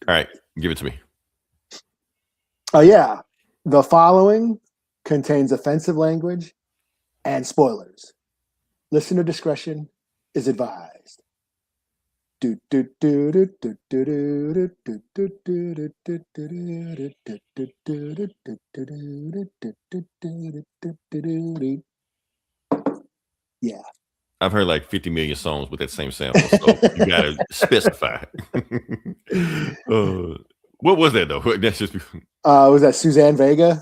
right, give it to me. Oh, yeah. The following contains offensive language and spoilers. Listener discretion is advised. Yeah. I've heard like 50 million songs with that same sample, so you gotta specify. What was that though? That's just was that Suzanne Vega?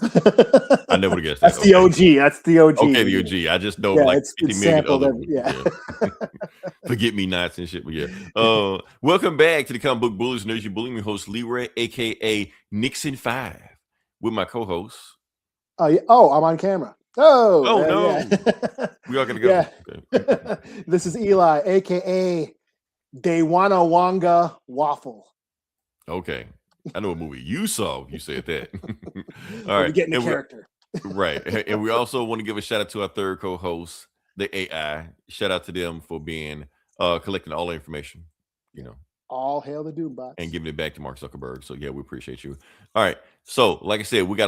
I never would have guessed that. That's the OG. That's the OG. Okay, the OG. I just know like 50 million other. Yeah. Forget me nots and shit. But yeah. Welcome back to the Comic Book Bullies Nerds. You bully me host Leroy, aka Nixon 5, with my co-host. Oh, I'm on camera. Oh no. Yeah. We all gotta go. Yeah. Okay. This is Eli, aka Dewana Wanga Waffle. Okay. I know what movie you saw. You said that. All right. Getting the character. Right. And we also want to give a shout out to our third co-host, the AI. Shout out to them for being collecting all the information, All hail the Doombots. And giving it back to Mark Zuckerberg. So yeah, we appreciate you. All right. So like I said, we got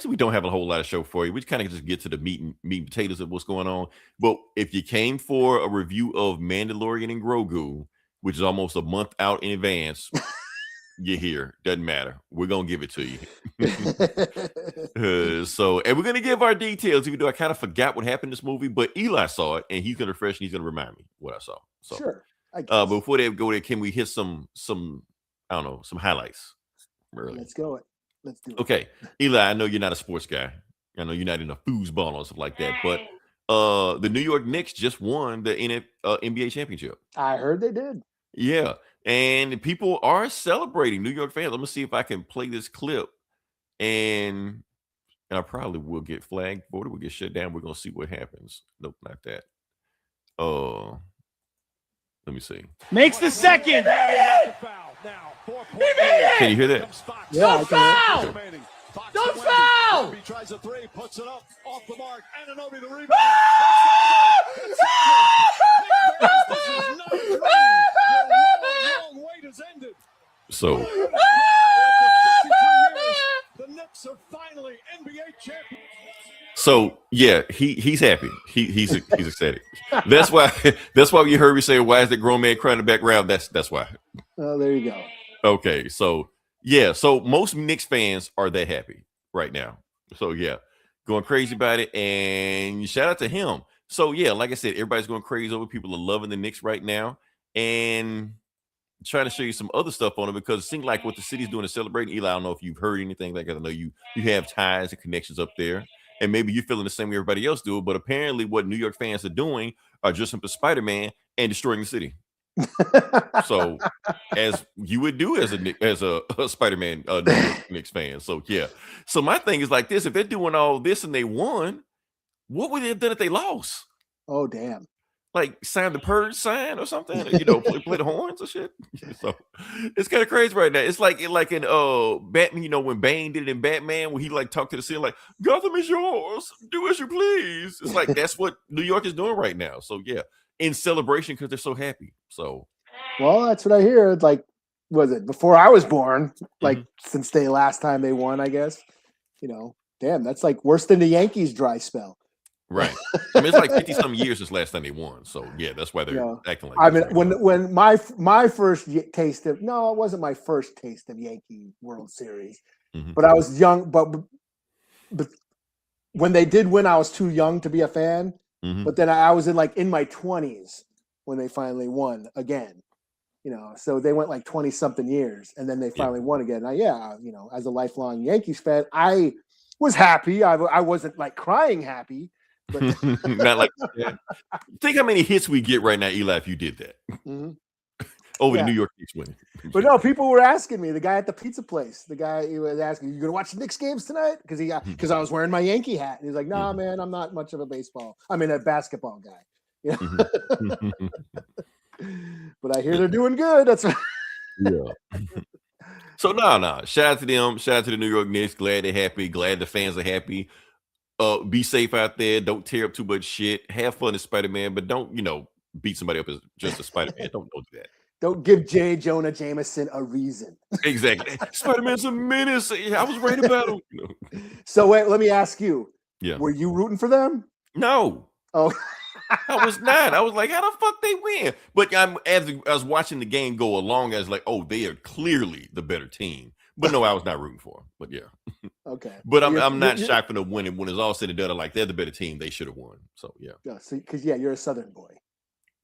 we don't have a whole lot of show for you. We kind of just get to the meat and potatoes of what's going on. But if you came for a review of Mandalorian and Grogu, which is almost a month out in advance, you're here. Doesn't matter. We're gonna give it to you. And we're gonna give our details, even though I kind of forgot what happened in this movie. But Eli saw it, and he's gonna refresh and he's gonna remind me what I saw. So sure. Before they go there, can we hit some I don't know, some highlights? Early? Let's do it. Okay, Eli, I know you're not a sports guy. I know you're not in a foosball or stuff like that, but the New York Knicks just won the NBA championship. I heard they did. Yeah. And people are celebrating, New York fans. Let me see if I can play this clip. And I probably will get flagged for it. We'll get shut down. We're going to see what happens. Nope, not that. Let me see. Makes the second. Can you hear that? Yeah, Don't foul! Don't foul! He tries a three, puts it up, off the mark, and Anunoby the rebound. So the Knicks are finally NBA champions. So yeah, he's happy. He's ecstatic. That's why you heard me say, "Why is that grown man crying in the background?" That's why. Oh, there you go. Okay, so yeah, so most Knicks fans are that happy right now. So yeah, going crazy about it, and shout out to him. So yeah, like I said, everybody's going crazy over. People are loving the Knicks right now, and trying to show you some other stuff on it because it seems like what the city's doing to celebrate. Eli, I don't know if you've heard anything like that. I know you have ties and connections up there, and maybe you're feeling the same way everybody else do. But apparently, what New York fans are doing are dressing up as Spider-Man and destroying the city. So, as you would do as a Spider-Man Knicks fan. So yeah. So my thing is like this: if they're doing all this and they won, what would they have done if they lost? Oh damn! Like sign the purge sign or something, play the horns or shit. So it's kind of crazy right now. It's like in Batman, when Bane did it in Batman, when he like talked to the city like Gotham is yours, do as you please. It's like that's what New York is doing right now. So yeah, in celebration because they're so happy. So well, that's what I hear. Like, was it before I was born? Like since the last time they won, I guess. Damn, that's like worse than the Yankees' dry spell. Right. I mean, it's like 50-some years since last time they won. So yeah, that's why they're acting like. I mean, when my first taste of it wasn't my first taste of Yankee World Series, but I was young. But when they did win, I was too young to be a fan. But then I was in my 20s when they finally won again. So they went like 20-something years, and then they finally won again. Now, as a lifelong Yankees fan, I was happy. I wasn't like crying happy. But not like think how many hits we get right now, Eli, if you did that over the New York Knicks winning. But no, people were asking me. The guy at the pizza place, he was asking, "You gonna watch the Knicks games tonight?" Because I was wearing my Yankee hat. And he's like, "Nah, man, I'm not much of a basketball guy." But I hear they're doing good. That's right. Yeah. So no. Shout out to them. Shout out to the New York Knicks. Glad they're happy. Glad the fans are happy. Be safe out there. Don't tear up too much shit. Have fun as Spider-Man, but don't, beat somebody up as just a Spider-Man. Don't do that. Don't give J. Jonah Jameson a reason. Exactly. Spider-Man's a menace. I was right about him. So wait, let me ask you. Yeah. Were you rooting for them? No. Oh, I was not. I was like, how the fuck they win? But as I was watching the game go along, I was like, oh, they are clearly the better team. But no, I was not rooting for them. But yeah. Okay. But I'm not shocked for them winning. When it's all said and done, I'm like, they're the better team. They should have won. So yeah. Yeah. So because you're a Southern boy.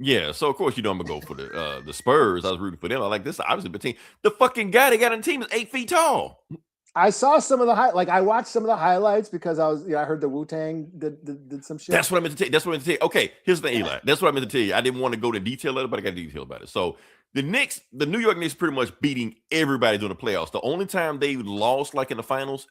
Yeah. So of course I'm gonna go for the Spurs. I was rooting for them. I like this. Obviously, the team. The fucking guy they got on the team is 8 feet tall. I saw some of the I watched some of the highlights because I heard the Wu-Tang did some shit. That's what I meant to tell you. Okay, here's the Eli. That's what I meant to tell you. I didn't want to go to detail of it, but I got detail about it. So the New York Knicks pretty much beating everybody during the playoffs. The only time they lost like in the finals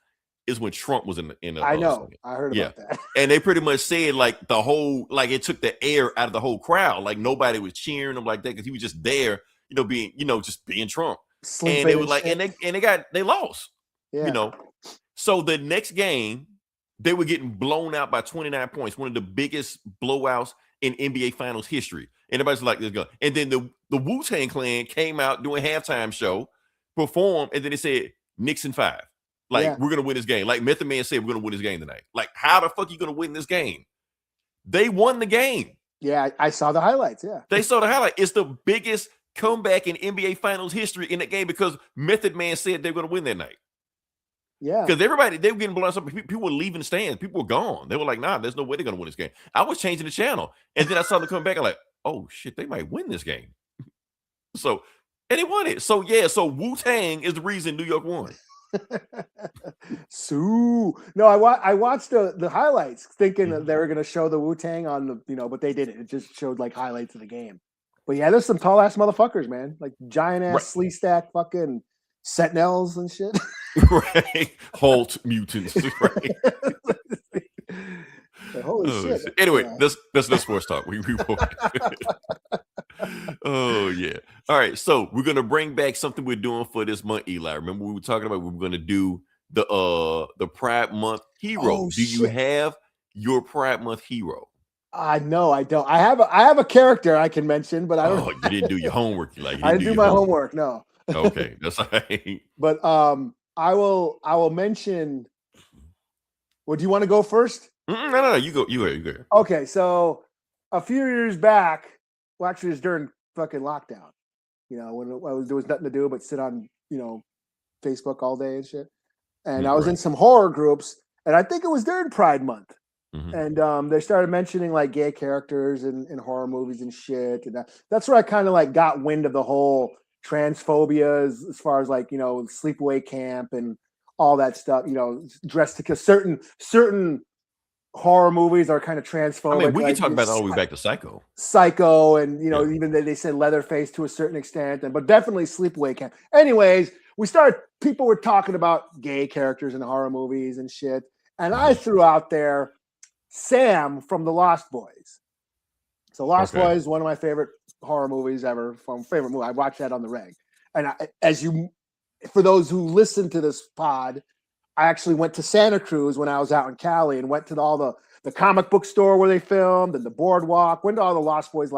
is when Trump was in the I know. I heard about that. And they pretty much said like the whole, like it took the air out of the whole crowd. Like nobody was cheering him like that because he was just there, just being Trump. Sleeping and it was like, shit. and they lost. Yeah. So the next game, they were getting blown out by 29 points, one of the biggest blowouts in NBA Finals history. And everybody's like, "This go." And then the Wu-Tang Clan came out doing halftime show, performed, and then they said, Knicks in 5. Like, we're gonna win this game. Like Method Man said, we're gonna win this game tonight. Like, how the fuck are you gonna win this game? They won the game. Yeah, I saw the highlights. Yeah, they saw the highlight. It's the biggest comeback in NBA Finals history in that game because Method Man said they're gonna win that night. Yeah, because they were getting blown up. People were leaving the stands. People were gone. They were like, nah, there's no way they're gonna win this game. I was changing the channel, and then I saw them come back. I'm like, oh shit, they might win this game. So, and they won it. So yeah, so Wu-Tang is the reason New York won. No, I watched the highlights thinking that they were gonna show the Wu-Tang on the but they didn't. It just showed like highlights of the game. But yeah, there's some tall ass motherfuckers, man. Like giant ass sleeve stack fucking sentinels and shit. Right. Holt mutants. Right. Holy shit. Anyway, that's sports talk. We Oh yeah. All right. So we're gonna bring back something we're doing for this month, Eli. Remember we were talking about we were gonna do the Pride Month hero. Do you have your Pride Month hero? No, I don't. I have a character I can mention, but I don't. Oh, you didn't do your homework. Like I didn't do my homework. No. Okay, that's all right. But I will mention. Well, do you want to go first? No. You go. You go. Okay, so a few years back, well, actually, it was during fucking lockdown. When there was nothing to do but sit on Facebook all day and shit. And I was in some horror groups, and I think it was during Pride Month. Mm-hmm. And they started mentioning like gay characters in horror movies and shit. And that's where I kind of like got wind of the whole transphobia as far as like sleepaway camp and all that stuff. Dressed because certain horror movies are kind of transphobic. I mean, we can talk about it all the way back to Psycho, and even they said Leatherface to a certain extent, but definitely sleepaway camp. Anyways, people were talking about gay characters in horror movies and shit, and I threw out there Sam from The Lost Boys. So Lost Boys, one of my favorite horror movies ever. Favorite movie. I watched that on the reg. And for those who listen to this pod, I actually went to Santa Cruz when I was out in Cali and went to all the comic book store where they filmed and the boardwalk, went to all the Lost Boys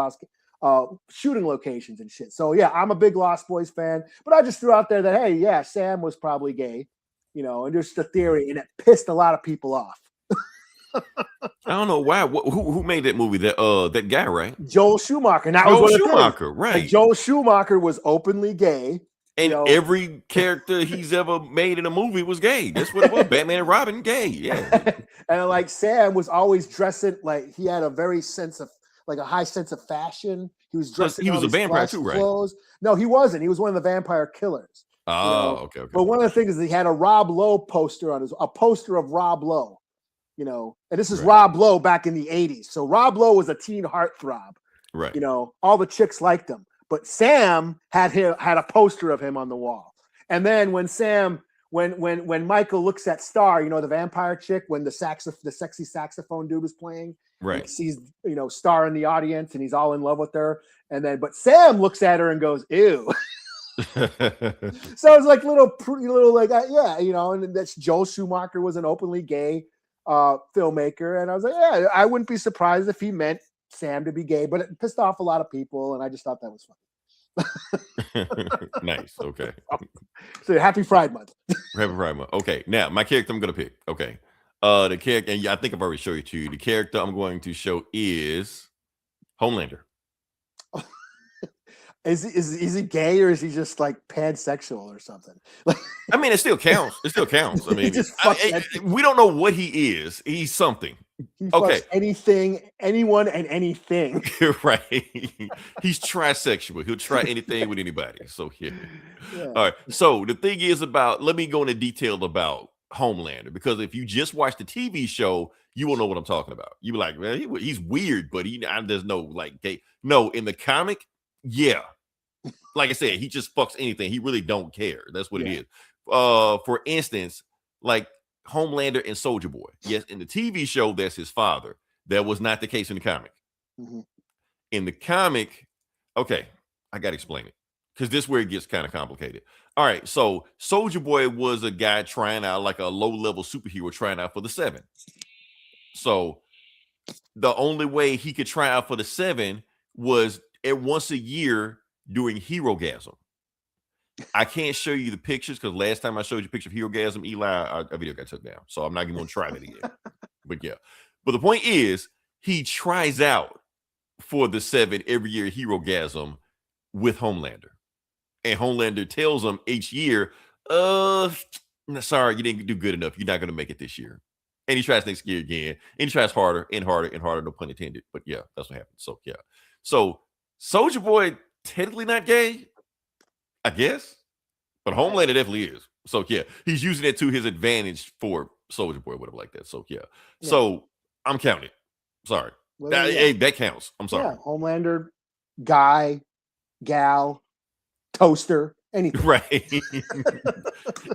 shooting locations and shit. So yeah, I'm a big Lost Boys fan, but I just threw out there that, hey, yeah, Sam was probably gay, and just a theory, and it pissed a lot of people off. I don't know why. Who made that movie? That guy, right? Joel Schumacher. Right? And Joel Schumacher was openly gay, and every character he's ever made in a movie was gay. That's what it was. Batman and Robin, gay. Yeah. And like Sam was always dressing like he had a high sense of fashion. He was dressing. He was a vampire too, right? Clothes. No, he wasn't. He was one of the vampire killers. Oh, okay. But one of the things is he had a Rob Lowe poster a poster of Rob Lowe. And this is Rob Lowe back in the 80s. So Rob Lowe was a teen heartthrob. Right. All the chicks liked him. But Sam had a poster of him on the wall. And then when Michael looks at Star, the vampire chick, when the sexy saxophone dude was playing, right? He sees Star in the audience and he's all in love with her. But Sam looks at her and goes, ew. So it's like little like and that's Joel Schumacher was an openly gay filmmaker, and I was like, yeah, I wouldn't be surprised if he meant Sam to be gay, but it pissed off a lot of people, and I just thought that was funny. Nice. Okay. So happy Pride Month. Happy Pride Month. Okay. Now, my character I'm going to pick. Okay. The character, and I think I've already showed it to you. The character I'm going to show is Homelander. Is he gay, or is he just like pansexual or something? I mean, it still counts. It still counts. I mean, we don't know what he is. He's something. He fucks anything, anyone, and anything. Right. He's trisexual. He'll try anything with anybody. So yeah. All right. So the thing is let me go into detail about Homelander, because if you just watch the TV show, you will know what I'm talking about. You be like, man, he's weird, but there's no like gay. No, in the comic, yeah. Like I said, he just fucks anything. He really don't care. That's what it is. For instance, like Homelander and Soldier Boy. Yes, in the TV show, that's his father. That was not the case in the comic. Mm-hmm. In the comic, okay, I got to explain it, because this is where it gets kind of complicated. All right, so Soldier Boy was a guy trying out, like a low-level superhero trying out for the 7. So the only way he could try out for the 7 was once a year doing Herogasm. I can't show you the pictures, because last time I showed you a picture of Herogasm, Eli, our video got took down. So I'm not even going to try that again. But yeah. But the point is, he tries out for the 7 every year, Herogasm, with Homelander. And Homelander tells him each year, sorry, you didn't do good enough. You're not going to make it this year. And he tries next year again. And he tries harder and harder and harder, no pun intended. But yeah, that's what happens. So yeah. So Soldier Boy, technically not gay, I guess. But Homelander definitely is. So yeah, he's using it to his advantage for Soldier Boy, whatever like that. So yeah. So I'm counting. Sorry. Hey, that counts. I'm sorry. Yeah, Homelander, guy, gal, toaster, anything. Right.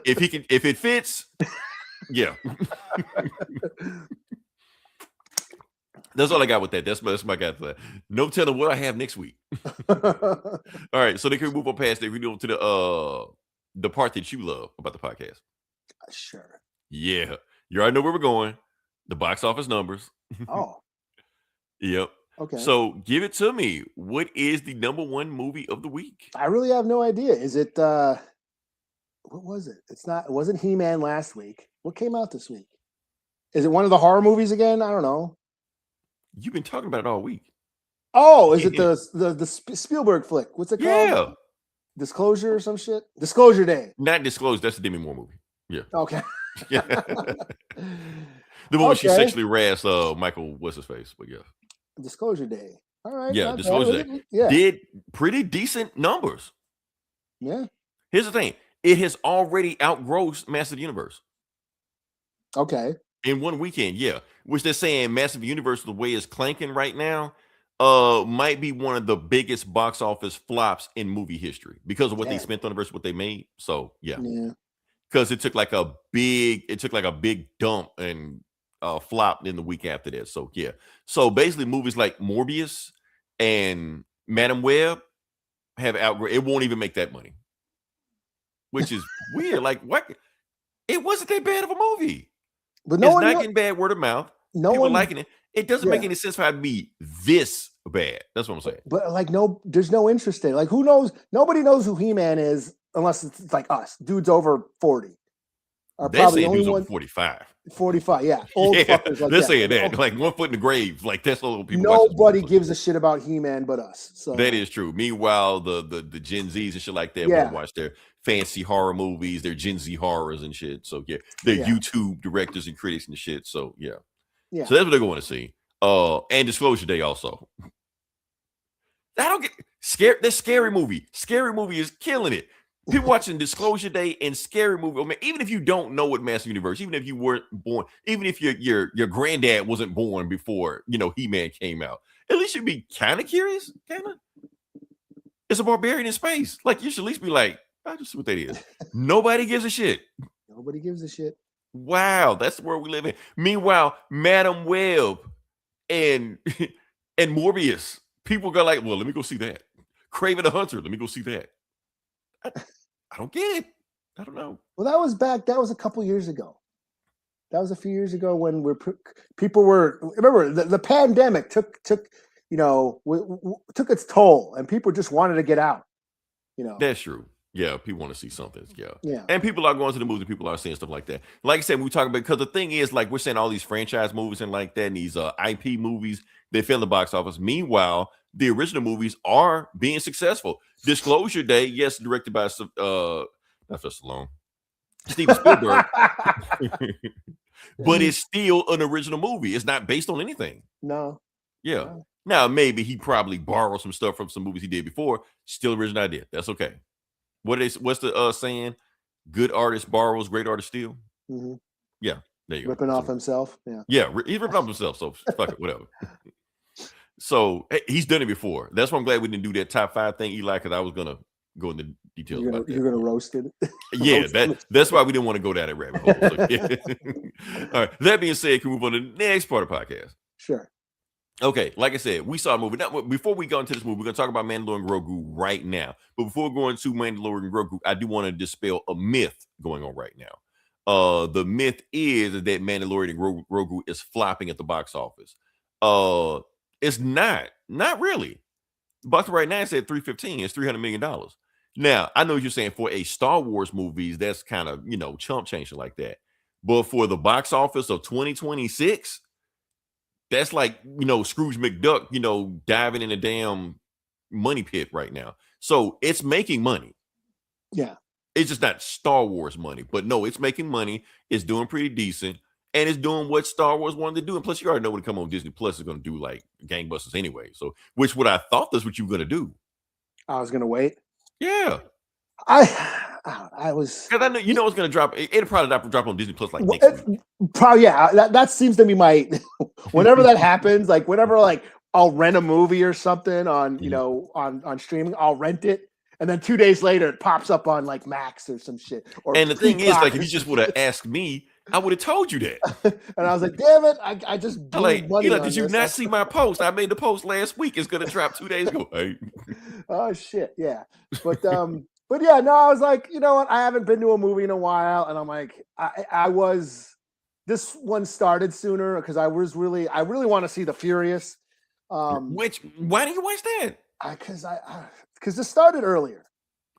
if it fits, yeah. That's all I got with that. That's my guy for that. No telling what I have next week. All right, so they can move on past it. We go to the part that you love about the podcast. Sure. Yeah, you already know where we're going. The box office numbers. Oh. Yep. Okay. So give it to me. What is the #1 movie of the week? I really have no idea. Is it what was it? It wasn't He-Man last week. What came out this week? Is it one of the horror movies again? I don't know. You've been talking about it all week. Oh, is it the Spielberg flick? What's it called? Yeah. Disclosure or some shit? Disclosure Day. Not Disclosure. That's the Demi Moore movie. Yeah. Okay. Yeah. The one she sexually harassed Michael, what's his face? But yeah. Disclosure Day. All right. Yeah, Disclosure Day. Yeah. Did pretty decent numbers. Yeah. Here's the thing. It has already outgrossed Massive Universe. Okay. In one weekend, yeah. Which they're saying Massive Universe, the way it's clanking right now, might be one of the biggest box office flops in movie history because of what they spent on it versus what they made. So yeah. Because it took like a big dump and flop in the week after that. So yeah. So basically movies like Morbius and Madam Web have outgrown. It won't even make that money. Which is weird. Like what? It wasn't that bad of a movie. But it's not getting bad word of mouth. No People one liking it. It doesn't make any sense for it to be this bad. That's what I'm saying. But like, there's no interest in it. Like, who knows? Nobody knows who He-Man is unless it's like us, dudes over 40. They're saying dudes over 45. 45, yeah. Old fuckers like they're saying that. Like 1 foot in the grave. Like that's all people. Nobody gives a shit about He-Man but us. So that is true. Meanwhile, the Gen Zs and shit like that want to watch their fancy horror movies, their Gen Z horrors and shit. So yeah, they're YouTube directors and critics and shit. So yeah. So that's what they're going to see. And Disclosure Day also. I don't get scared. That Scary Movie. Scary Movie is killing it. People watching Disclosure Day and Scary Movie. I mean, even if you don't know what Massive Universe, even if you weren't born, even if your granddad wasn't born before He-Man came out, at least you'd be kind of curious. Kind of. It's a barbarian in space. Like you should at least be like, I just see what that is. Nobody gives a shit. Nobody gives a shit. Wow, that's the world we live in. Meanwhile, Madam Web and Morbius, people go like, well, let me go see that. Kraven the Hunter, let me go see that. I don't get it. I don't know. Well, that was a couple years ago. That was a few years ago when people were, remember the pandemic took its toll and people just wanted to get out. That's true. Yeah, people want to see something. Yeah. And people are going to the movies. People are seeing stuff like that. Like I said, we talk about, because the thing is, like, we're saying all these franchise movies and like that, and these IP movies, they fill the box office. Meanwhile, the original movies are being successful. Disclosure Day, yes, directed by not just Stallone, Steven Spielberg, but it's still an original movie. It's not based on anything. No. Yeah. Now maybe he probably borrowed some stuff from some movies he did before. Still original idea. That's okay. What's the saying? Good artist borrows, great artist steal. Mm-hmm. Yeah, there you go. Ripping off himself. Yeah, he's ripping off himself. So fuck it, whatever. So he's done it before. That's why I'm glad we didn't do that top 5 thing, Eli, because I was gonna go into details. You're gonna roast it. Yeah, that's why we didn't want to go down that rabbit hole. So, yeah. All right. That being said, can we move on to the next part of the podcast? Sure. Okay, like I said, we saw a movie. Now, before we go into this movie, we're going to talk about Mandalorian and Grogu right now. But before going to Mandalorian and Grogu, I do want to dispel a myth going on right now. The myth is that Mandalorian and Grogu is flopping at the box office. It's not really. Box right now, it's at $315. It's $300 million. Now, I know what you're saying, for a Star Wars movies, that's kind of, chump change like that. But for the box office of 2026, that's like, Scrooge McDuck, diving in a damn money pit right now. So it's making money. Yeah. It's just not Star Wars money. But no, it's making money. It's doing pretty decent. And it's doing what Star Wars wanted to do. And plus, you already know when it comes on Disney Plus, it's going to do like gangbusters anyway. So, what I thought that's what you were going to do. I was going to wait. Yeah. I was, because I know it's going to drop. It'll probably drop on Disney Plus like next week. Probably, yeah. That seems to be my. Whenever that happens, like whenever I'll rent a movie or something on on streaming, I'll rent it, and then 2 days later it pops up on like Max or some shit. And the thing is, like, if you just would have asked me, I would have told you that. And I was like, damn it, I just like, did you not see my post? I made the post last week. It's going to drop 2 days ago. Hey. Oh shit, yeah, But yeah, no, I was like, you know what? I haven't been to a movie in a while, and I'm like, this one started sooner because I really want to see The Furious. Why do you watch that? Because this started earlier.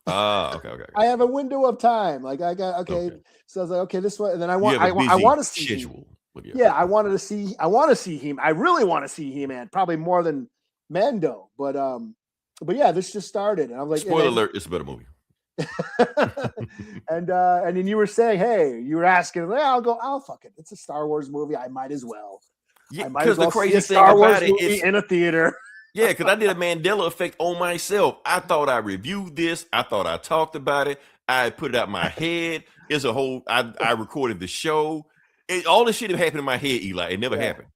Okay. I have a window of time. Like okay. So I was like, okay, this one, and then I want to see schedule. Yeah, I want to see him. I really want to see He-Man, probably more than Mando. But yeah, this just started, and I'm like, spoiler alert, it's a better movie. and then you were saying, hey, you were asking, I'll fuck it. It's a Star Wars movie. I might as well. Yeah, because the crazy thing Star Wars about it is in a theater. Yeah, because I did a Mandela effect on myself. I thought I reviewed this. I thought I talked about it. I put it out my head. It's a whole. I recorded the show. All this shit that happened in my head, Eli. It never happened.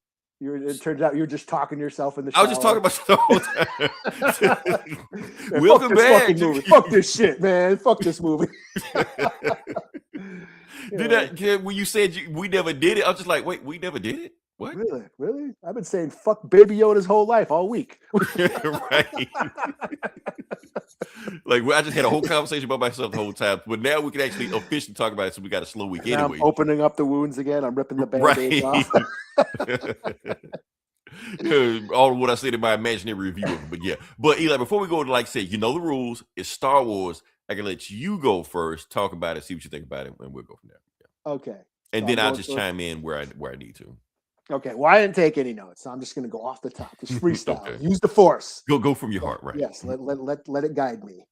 It turns out you were just talking to yourself in the shower. I was just talking about the whole time. Welcome back. Fuck this shit, man. Fuck this movie. When you said we never did it, I was just like, wait, we never did it? What? Really? I've been saying fuck Baby Yoda's whole life, all week. Right. Like, I just had a whole conversation about myself the whole time, but now we can actually officially talk about it. So we got a slow week anyway. I'm opening up the wounds again. I'm ripping the band-aids off. All of what I said in my imaginary review of it, but yeah. But Eli, before we go to, like, say, the rules, it's Star Wars. I can let you go first, talk about it, see what you think about it, and we'll go from there. Yeah. Okay. And then I'll just chime in where I need to. Okay. Well, I didn't take any notes, so I'm just going to go off the top. Just freestyle. Okay. Use the force. Go from your heart, right? Yes. Let it guide me.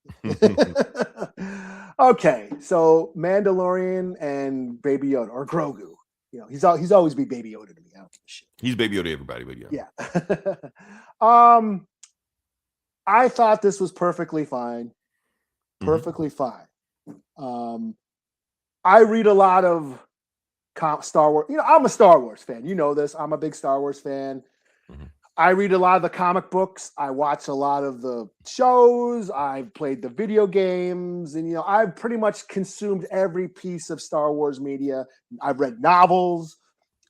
Okay. So Mandalorian and Baby Yoda, or Grogu. He's always be Baby Yoda to me. I don't give a shit. He's Baby Yoda to everybody, but yeah. Yeah. I thought this was perfectly fine. Perfectly fine. I read a lot of Star Wars. I'm a Star Wars fan. You know this. I'm a big Star Wars fan. I read a lot of the comic books. I watch a lot of the shows. I've played the video games, and I've pretty much consumed every piece of Star Wars media. I've read novels,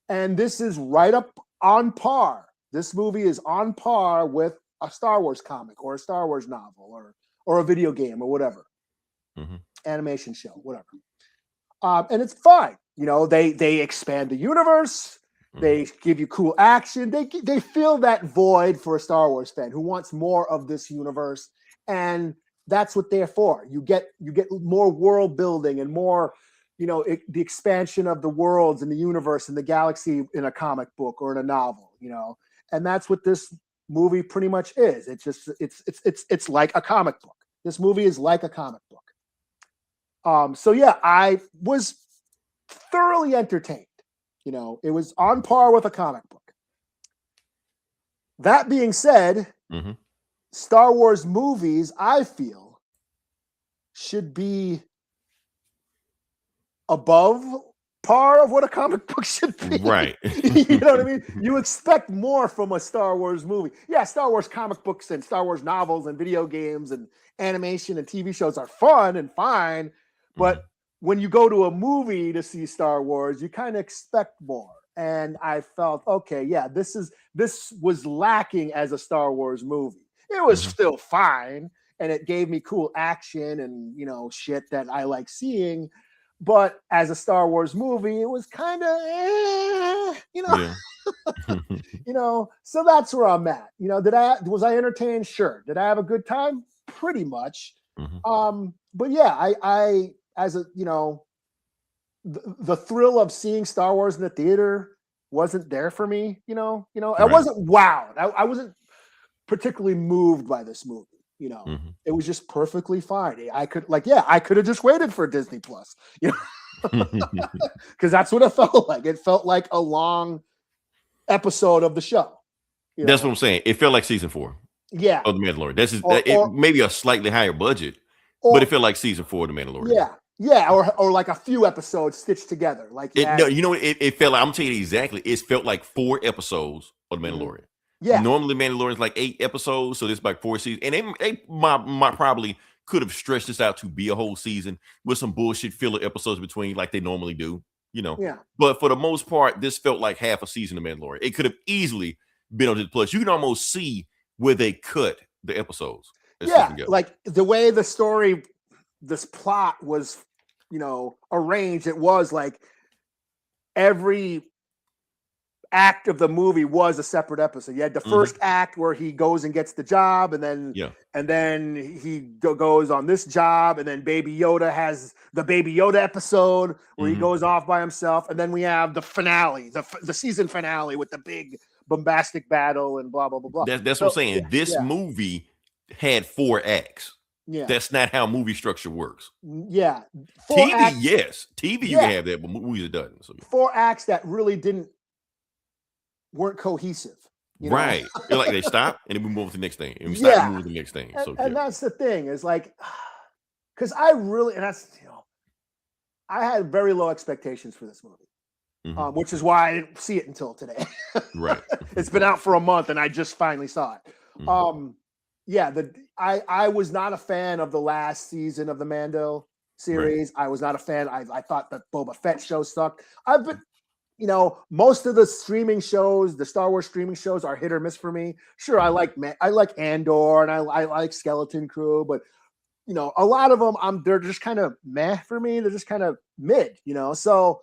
and this is right up on par. This movie is on par with a Star Wars comic or a Star Wars novel or a video game or whatever, animation show, whatever. And it's fine. They expand the universe. They give you cool action. They fill that void for a Star Wars fan who wants more of this universe. And that's what they're for. You get more world building and more, the expansion of the worlds and the universe and the galaxy in a comic book or in a novel, and that's what this movie pretty much is. It's just it's like a comic book. This movie is like a comic book. So yeah, I was thoroughly entertained. It was on par with a comic book. That being said, Star Wars movies, I feel, should be above par of what a comic book should be. Right. You know what I mean? You expect more from a Star Wars movie. Yeah, Star Wars comic books and Star Wars novels and video games and animation and TV shows are fun and fine, but when you go to a movie to see Star Wars, you kind of expect more. And I felt, okay, yeah, this was lacking as a Star Wars movie. It was still fine, and it gave me cool action and shit that I like seeing. But as a Star Wars movie, it was kind of, So that's where I'm at. Was I entertained? Sure. Did I have a good time? Pretty much. But yeah, I as a the thrill of seeing Star Wars in the theater wasn't there for me. I wasn't wowed. I wasn't particularly moved by this movie. It was just perfectly fine. I could have just waited for Disney Plus, because that's what it felt like. It felt like a long episode of the show. That's what I'm saying. It felt like season 4. Yeah, of The Mandalorian. That's just, maybe a slightly higher budget, but it felt like season 4 of The Mandalorian. Yeah, or like a few episodes stitched together. Like it felt like, I'm telling you exactly. It felt like 4 episodes of The Mandalorian. Yeah. Normally Mandalorian's like 8 episodes, so this is like 4 seasons. And they might probably could have stretched this out to be a whole season with some bullshit filler episodes between, like they normally do, Yeah. But for the most part, this felt like half a season of Mandalorian. It could have easily been on Disney Plus. You can almost see where they cut the episodes. Yeah, like the way the story, this plot was, arranged. It was like every act of the movie was a separate episode. You had the first act where he goes and gets the job, and then he goes on this job, and then Baby Yoda has the Baby Yoda episode where he goes off by himself, and then we have the finale, the season finale with the big bombastic battle and blah blah blah blah. That's what I'm saying. This movie had 4 acts. Yeah, that's not how movie structure works. Yeah, TV, yes, TV you can have that, but movies it doesn't. So 4 acts that really weren't cohesive. Right. Like they stop and then we move on to the next thing. And we stop and move to the next thing. And that's the thing, is like, because I had very low expectations for this movie. Which is why I didn't see it until today. Right. It's been out for a month and I just finally saw it. I was not a fan of the last season of the Mando series. Right. I was not a fan. I thought the Boba Fett show sucked. Most of the streaming shows, the Star Wars streaming shows, are hit or miss for me. Sure, I like Andor and I like Skeleton Crew, but a lot of them they're just kind of meh for me. They're just kind of mid, So,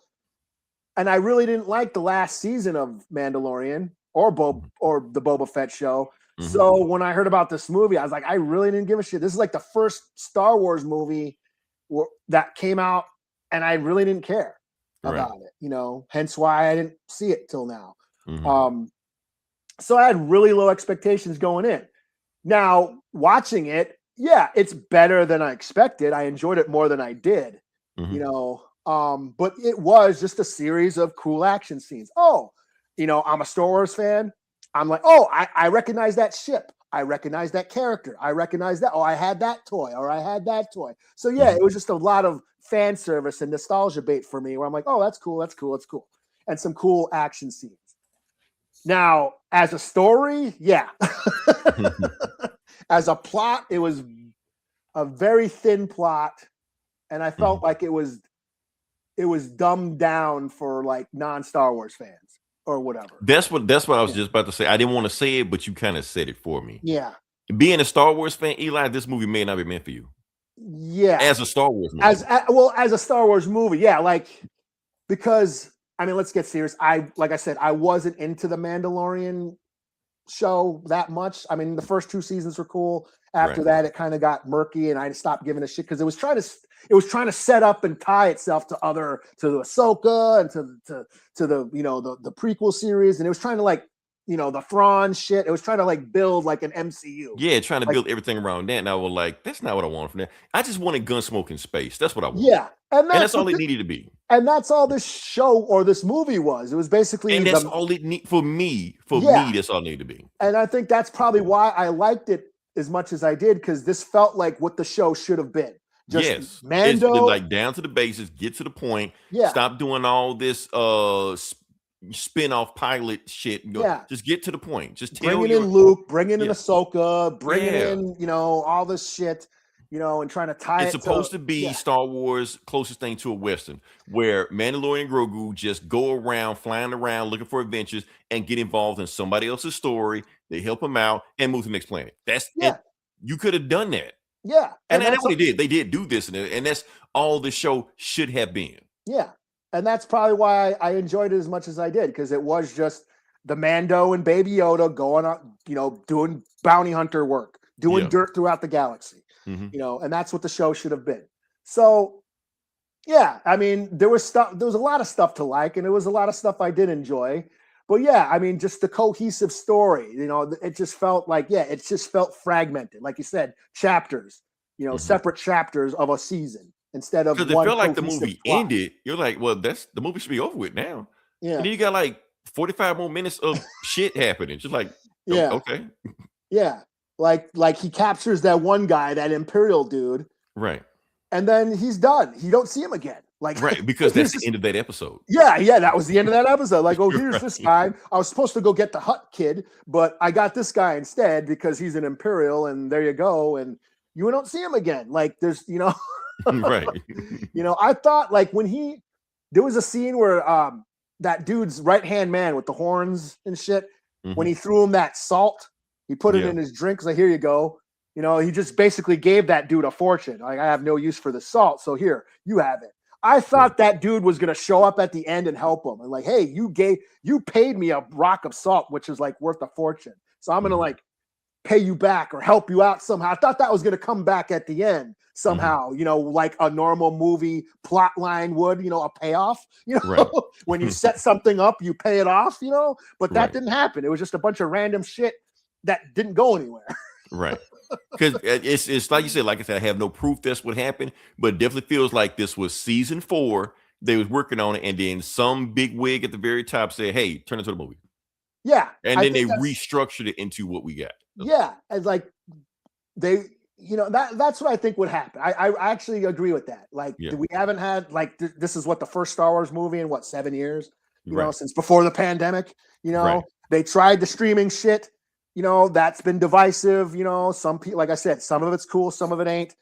and I really didn't like the last season of Mandalorian or the Boba Fett show. So when I heard about this movie, I was like, I really didn't give a shit. This is like the first Star Wars movie that came out, and I really didn't care about it, hence why I didn't see it till now. So I had really low expectations going in. Now, watching it, it's better than I expected. I enjoyed it more than I did, but it was just a series of cool action scenes. I'm a Star Wars fan. I'm like, I recognize that ship. I recognize that character. I recognize that. I had that toy, or I had that toy. So it was just a lot of fan service and nostalgia bait for me, where I'm like, that's cool. That's cool. That's cool. And some cool action scenes. Now, as a story, as a plot, it was a very thin plot. And I felt like it was dumbed down for like non-Star Wars fans. Or whatever. That's what I was just about to say. I didn't want to say it, but you kind of said it for me. Yeah. Being a Star Wars fan, Eli, this movie may not be meant for you. Yeah. As a Star Wars movie. As a Star Wars movie, because let's get serious. Like I said, I wasn't into the Mandalorian show that much. I mean, the first 2 seasons were cool. After that, it kind of got murky, and I stopped giving a shit because it was trying to set up and tie itself to the Ahsoka and to the the prequel series, and it was trying to like the Thrawn shit. It was trying to like build like an MCU. Yeah, trying to build everything around that. And I was like, that's not what I want from that. I just wanted Gunsmoke in space. That's what I want. Yeah, and that's all it needed to be. And that's all this show or this movie was. It was basically, and that's all it need for me. For me, that's all it needed to be. And I think that's probably why I liked it as much as I did, because this felt like what the show should have been. Just Mando, it's like down to the basics, get to the point. Yeah, stop doing all this spin-off pilot shit. Just get to the point. Just bringing in Luke, bringing in Ahsoka, bringing in all this shit. And trying to tie it's supposed to be Star Wars closest thing to a Western, where Mandalorian and Grogu just go around, flying around, looking for adventures, and get involved in somebody else's story. They help them out and move to the next planet. That's it. You could have done that. Yeah. And that's what they did. They did do this, and that's all the show should have been. Yeah. And that's probably why I enjoyed it as much as I did, because it was just the Mando and Baby Yoda going on, doing bounty hunter work, doing dirt throughout the galaxy. Mm-hmm. And that's what the show should have been. So, yeah, I mean, there was a lot of stuff to like, and there was a lot of stuff I did enjoy. But yeah, I mean, just the cohesive story, it just felt like, it just felt fragmented. Like you said, chapters, separate chapters of a season instead of one. Because it felt like the movie ended. You're like, well, the movie should be over with now. Yeah. And then you got like 45 more minutes of shit happening. Just like, okay. Yeah. Like he captures that one guy, that Imperial dude. Right. And then he's done. You don't see him again. Right, because that's the end of that episode. Yeah, that was the end of that episode. Like, here's this guy. I was supposed to go get the Hutt kid, but I got this guy instead because he's an Imperial, and there you go. And you don't see him again. Like, there's, right. I thought like there was a scene where that dude's right-hand man with the horns and shit, when he threw him that salt, he put it in his drink. Like, here you go. He just basically gave that dude a fortune. Like, I have no use for the salt, so here, you have it. I thought that dude was going to show up at the end and help him. And like, hey, you paid me a rock of salt, which is like worth a fortune. So I'm going to like pay you back or help you out somehow. I thought that was going to come back at the end somehow, like a normal movie plot line would, a payoff, right. When you set something up, you pay it off, but that didn't happen. It was just a bunch of random shit that didn't go anywhere. Right. Because it's like you said, like I said, I have no proof that's what happened, but it definitely feels like this was season 4. They was working on it, and then some big wig at the very top said, hey, turn it to the movie. Yeah. And then they restructured it into what we got. Yeah. And like they, that's what I think would happen. I actually agree with that. Like, we haven't had like this is what the first Star Wars movie in 7 years, since before the pandemic, They tried the streaming shit. That's been divisive. Some people, like I said, some of it's cool, some of it ain't,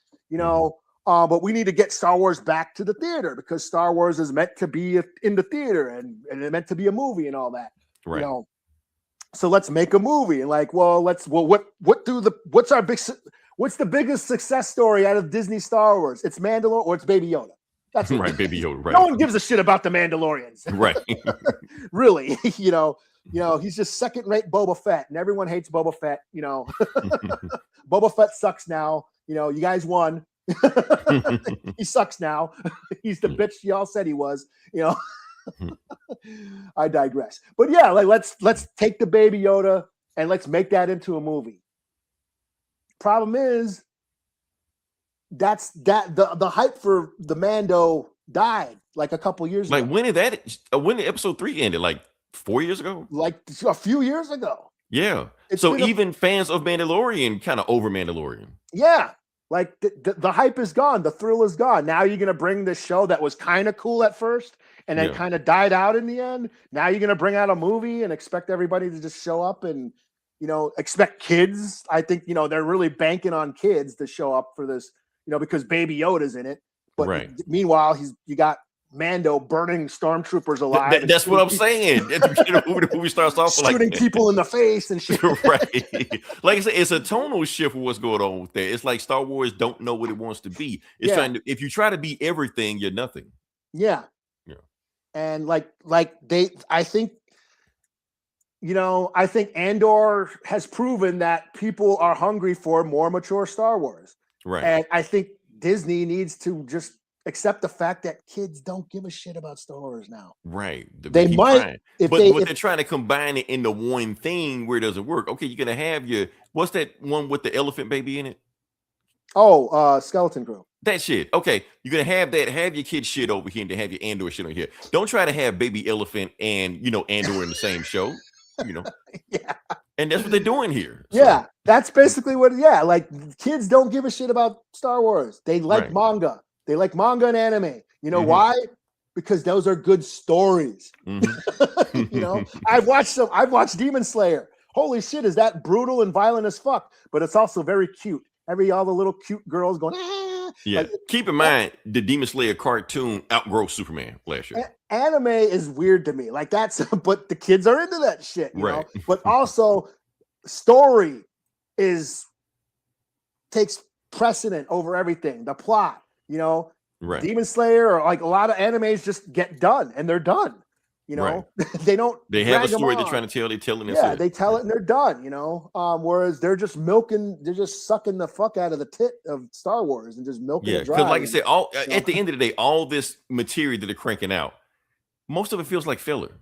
but we need to get Star Wars back to the theater, because Star Wars is meant to be in the theater and it's meant to be a movie and all that. Right. So let's make a movie. And like, what's the biggest success story out of Disney Star Wars? It's Mandalorian or it's Baby Yoda. That's right. Baby Yoda. Right. No one gives a shit about the Mandalorians. Right. Really, he's just second-rate Boba Fett, and everyone hates Boba Fett. Boba Fett sucks now. You guys won. He sucks now. He's the bitch y'all said he was. I digress. But yeah, like let's take the Baby Yoda and let's make that into a movie. Problem is, the hype for the Mando died like a couple years ago. Like, when did episode 3 ended? Like 4 years ago? Like a few years ago. Yeah. So even fans of Mandalorian kind of over Mandalorian. Yeah. Like the hype is gone. The thrill is gone. Now you're going to bring this show that was kind of cool at first and then kind of died out in the end. Now you're going to bring out a movie and expect everybody to just show up and, expect kids. I think, they're really banking on kids to show up for this, because Baby Yoda's in it. But meanwhile, you got Mando burning stormtroopers alive. That's what I'm saying. The movie starts off shooting people in the face and shit. Right. Like I said, it's a tonal shift with what's going on with that. It's like Star Wars don't know what it wants to be. It's trying to. If you try to be everything, you're nothing. Yeah. Yeah. And I think, I think Andor has proven that people are hungry for more mature Star Wars. Right. And I think Disney needs to just accept the fact that kids don't give a shit about Star Wars now. Right. They might, they're trying to combine it into one thing where it doesn't work. Okay, you're gonna have what's that one with the elephant baby in it? Oh, Skeleton Crew. That shit. Okay, you're gonna have your kid shit over here and to have your Andor shit on here. Don't try to have baby elephant and Andor in the same show. Yeah. And that's what they're doing here. So. Yeah, that's basically what. Yeah, like kids don't give a shit about Star Wars. They like manga. They like manga and anime. You know why? Because those are good stories. I've watched Demon Slayer. Holy shit, is that brutal and violent as fuck? But it's also very cute. All the little cute girls going. Yeah. Like, keep in mind the Demon Slayer cartoon outgrows Superman last year. Anime is weird to me. Like but the kids are into that shit. You know? But also, story takes precedent over everything. The plot. Demon Slayer or like a lot of animes just get done and they're done. They don't. They have a story they're trying to tell. They're telling it. Yeah, they tell it and they're done. Whereas they're just sucking the fuck out of the tit of Star Wars and just milking it dry. Because like I said, at the end of the day, all this material that they're cranking out, most of it feels like filler.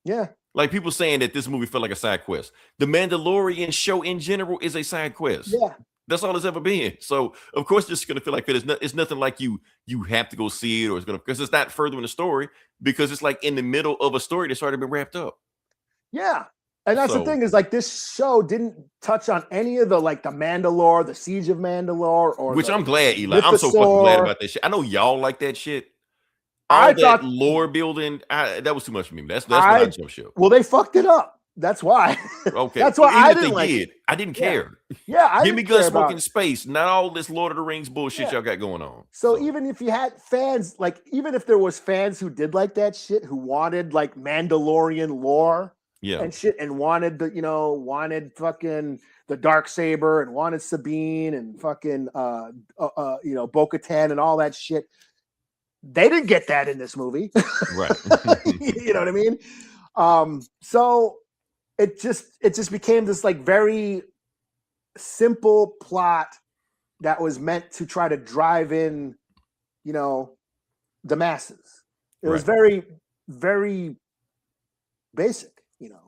Yeah. Like people saying that this movie felt like a side quest. The Mandalorian show in general is a side quest. Yeah. That's all it's ever been. So of course it's going to feel like it's nothing like you have to go see it or because it's not further in the story because it's like in the middle of a story that's already been wrapped up. Yeah. And that's the thing is like this show didn't touch on any of the Mandalore, the Siege of Mandalore, or which I'm glad, Eli. I'm so fucking glad about that shit. I know y'all like that shit. I thought lore building, that was too much for me. That's what I jump ship. Well, they fucked it up. That's why. Okay. That's why I didn't like it. I didn't care. Yeah, give me Gunsmoke in space, not all this Lord of the Rings bullshit y'all got going on. So even if you had fans, even if there was fans who did like that shit, who wanted Mandalorian lore, and shit, and wanted wanted fucking the Darksaber and wanted Sabine and fucking Bo-Katan and all that shit, they didn't get that in this movie, right? You know what I mean? So. It just became this very simple plot that was meant to try to drive in, the masses. It was very, very basic,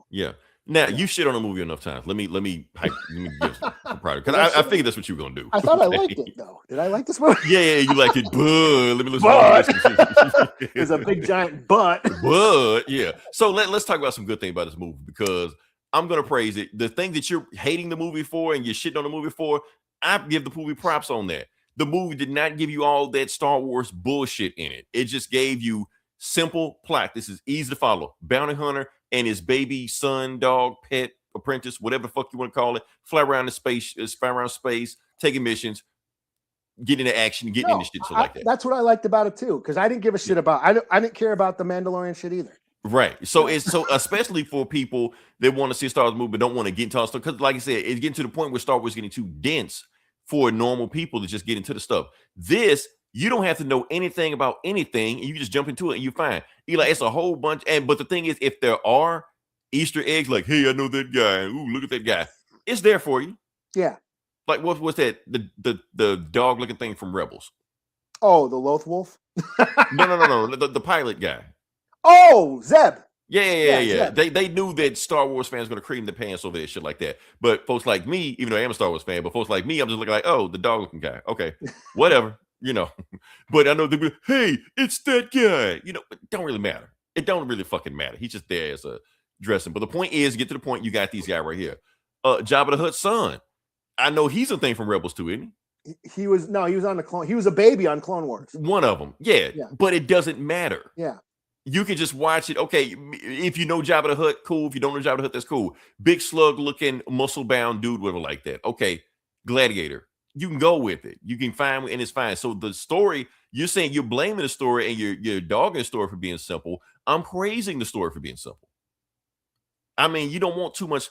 Yeah. Now you shit on a movie enough times. Let me give some pride because I figured that's what you were gonna do. I thought I liked it though. Did I like this movie? Yeah, you liked it. But let me listen. There's a big giant but. But yeah. So let's talk about some good thing about this movie because I'm gonna praise it. The thing that you're hating the movie for and you're shitting on the movie for, I give the movie props on that. The movie did not give you all that Star Wars bullshit in it. It just gave you simple plot. This is easy to follow. Bounty hunter and his baby son, dog, pet, apprentice, whatever the fuck you want to call it, fly around space, taking missions, get into action, get into shit, like that. That's what I liked about it too, because I didn't give a shit about. I didn't care about the Mandalorian shit either. Right. So it's especially for people that want to see a Star Wars movie but don't want to get into stuff. Because like I said, it's getting to the point where Star Wars is getting too dense for normal people to just get into the stuff. This, you don't have to know anything about anything, and you just jump into it and you're fine. Eli, it's a whole bunch. But the thing is, if there are Easter eggs like, hey, I know that guy. Ooh, look at that guy. It's there for you. Yeah. Like what's that? The dog looking thing from Rebels. Oh, the Loth Wolf? No. The pilot guy. Oh, Zeb. Yeah. They knew that Star Wars fans were going to cream the pants over that shit like that. But folks like me, even though I am a Star Wars fan, but folks like me, I'm just looking like, oh, the dog looking guy. Okay, whatever, But I know they'll be, hey, it's that guy. It don't really matter. It don't really fucking matter. He's just there as a dressing. But the point is, get to the point, you got these guys right here. Jabba the Hutt's son. I know he's a thing from Rebels too, isn't he? He was on the Clone. He was a baby on Clone Wars. One of them, yeah. But it doesn't matter. Yeah. You can just watch it. Okay, if you know Jabba the Hutt, cool. If you don't know Jabba the Hutt, that's cool. Big slug looking, muscle bound dude, whatever like that. Okay, Gladiator. You can go with it. You can find, and it's fine. So the story, you're saying you're blaming the story and you're dogging the story for being simple. I'm praising the story for being simple. I mean, you don't want too much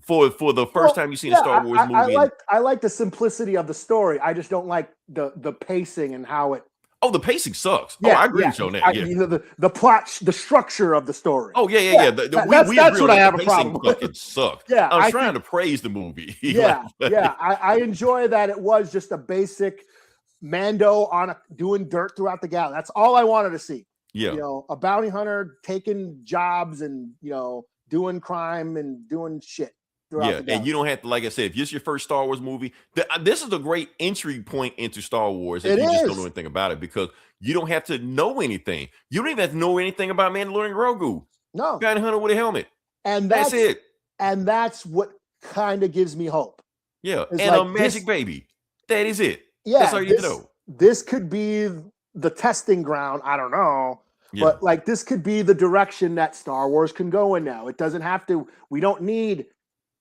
for the first time you've seen a Star Wars movie. I like the simplicity of the story. I just don't like the pacing and how it. Oh, the pacing sucks. I agree with you on that. Yeah. The plot, the structure of the story. Oh, yeah. That's what I have a problem with. It sucked. Yeah, I was trying to praise the movie. I enjoy that it was just a basic Mando doing dirt throughout the galaxy. That's all I wanted to see. Yeah. A bounty hunter taking jobs and, doing crime and doing shit. Yeah, and you don't have to, like I said, if this is your first Star Wars movie, this is a great entry point into Star Wars if you just don't know anything about it, because you don't have to know anything. You don't even have to know anything about Mandalorian and Grogu. No. Bounty hunter with a helmet. And that's it. And that's what kind of gives me hope. Yeah, and like a magic baby. That is it. Yeah, that's all you need to know. This could be the testing ground. I don't know. Yeah. But this could be the direction that Star Wars can go in now. It doesn't have to. We don't need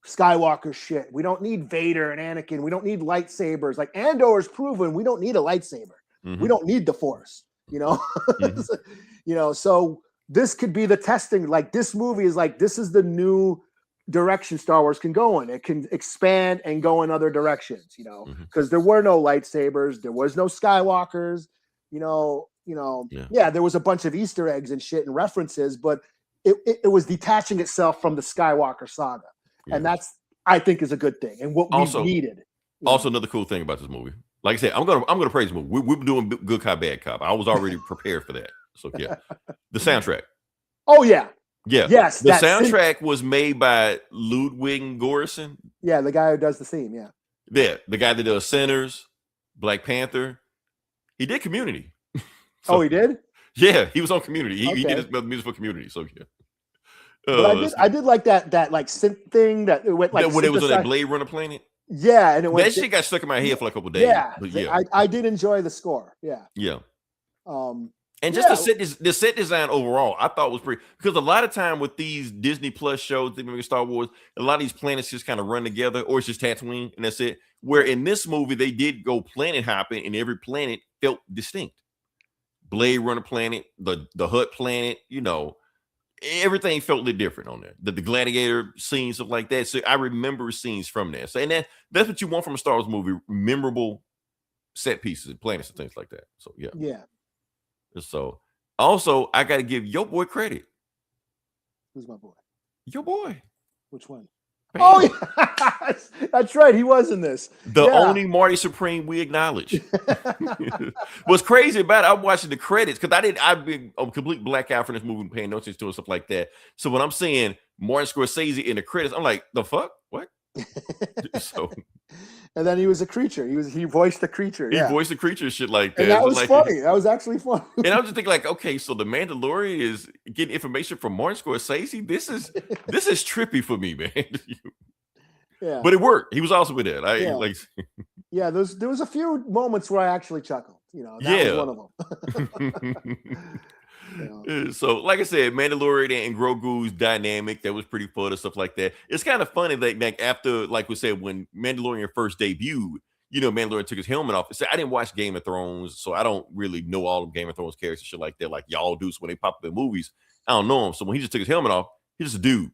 Skywalker shit. We don't need Vader and Anakin. We don't need lightsabers. Like Andor's proven, we don't need a lightsaber. Mm-hmm. We don't need the Force. Mm-hmm. So this could be the testing. Like this movie is this is the new direction Star Wars can go in. It can expand and go in other directions. Because there were no lightsabers. There was no Skywalkers. There was a bunch of Easter eggs and shit and references, but it was detaching itself from the Skywalker saga. Yeah. And that's, I think, is a good thing and what we needed. Also, another cool thing about this movie, like I said, I'm gonna praise the movie. We're doing good cop, bad cop. I was already prepared for that. So yeah, the soundtrack. Oh yeah, yes. The soundtrack was made by Ludwig Göransson. Yeah, the guy who does the theme. Yeah, the guy that does Sinners, Black Panther. He did Community. He did. Yeah, he was on Community. He did his music for Community. So yeah. But I did like that synth thing that it went when it was on that Blade Runner planet. Yeah, and that shit got stuck in my head for a couple of days. Yeah, but I did enjoy the score. Yeah, yeah. And just the set design overall, I thought was pretty, because a lot of time with these Disney Plus shows, maybe Star Wars, a lot of these planets just kind of run together, or it's just Tatooine and that's it. Where in this movie they did go planet hopping, and every planet felt distinct. Blade Runner planet, the Hutt planet, everything felt a little different on there. The gladiator scenes, stuff like that. So I remember scenes from there. So that's what you want from a Star Wars movie: memorable set pieces, planets, and things like that. So yeah. So also, I got to give your boy credit. Who's my boy? Your boy. Which one? Bam. Oh yeah, that's right. He was in this. The only Marty Supreme we acknowledge. What's crazy about it, I'm watching the credits because I've been a complete blackout from this movie, paying no attention to it, stuff like that. So when I'm seeing Martin Scorsese in the credits, I'm like, the fuck? What? So, and then he was a creature. He voiced the creature. He voiced the creature, shit like that. And that was funny. That was actually funny. And I was just thinking, like, okay, so the Mandalorian is getting information from Martin Scorsese. This is trippy for me, man. Yeah, but it worked. He was also with it. There was a few moments where I actually chuckled. That was one of them. So, like I said, Mandalorian and Grogu's dynamic, that was pretty fun and stuff like that. It's kind of funny that like after, like we said, when Mandalorian first debuted, Mandalorian took his helmet off. So I didn't watch Game of Thrones, so I don't really know all of Game of Thrones characters and shit like that, like y'all do. So when they pop up in movies, I don't know him. So when he just took his helmet off, he's just a dude.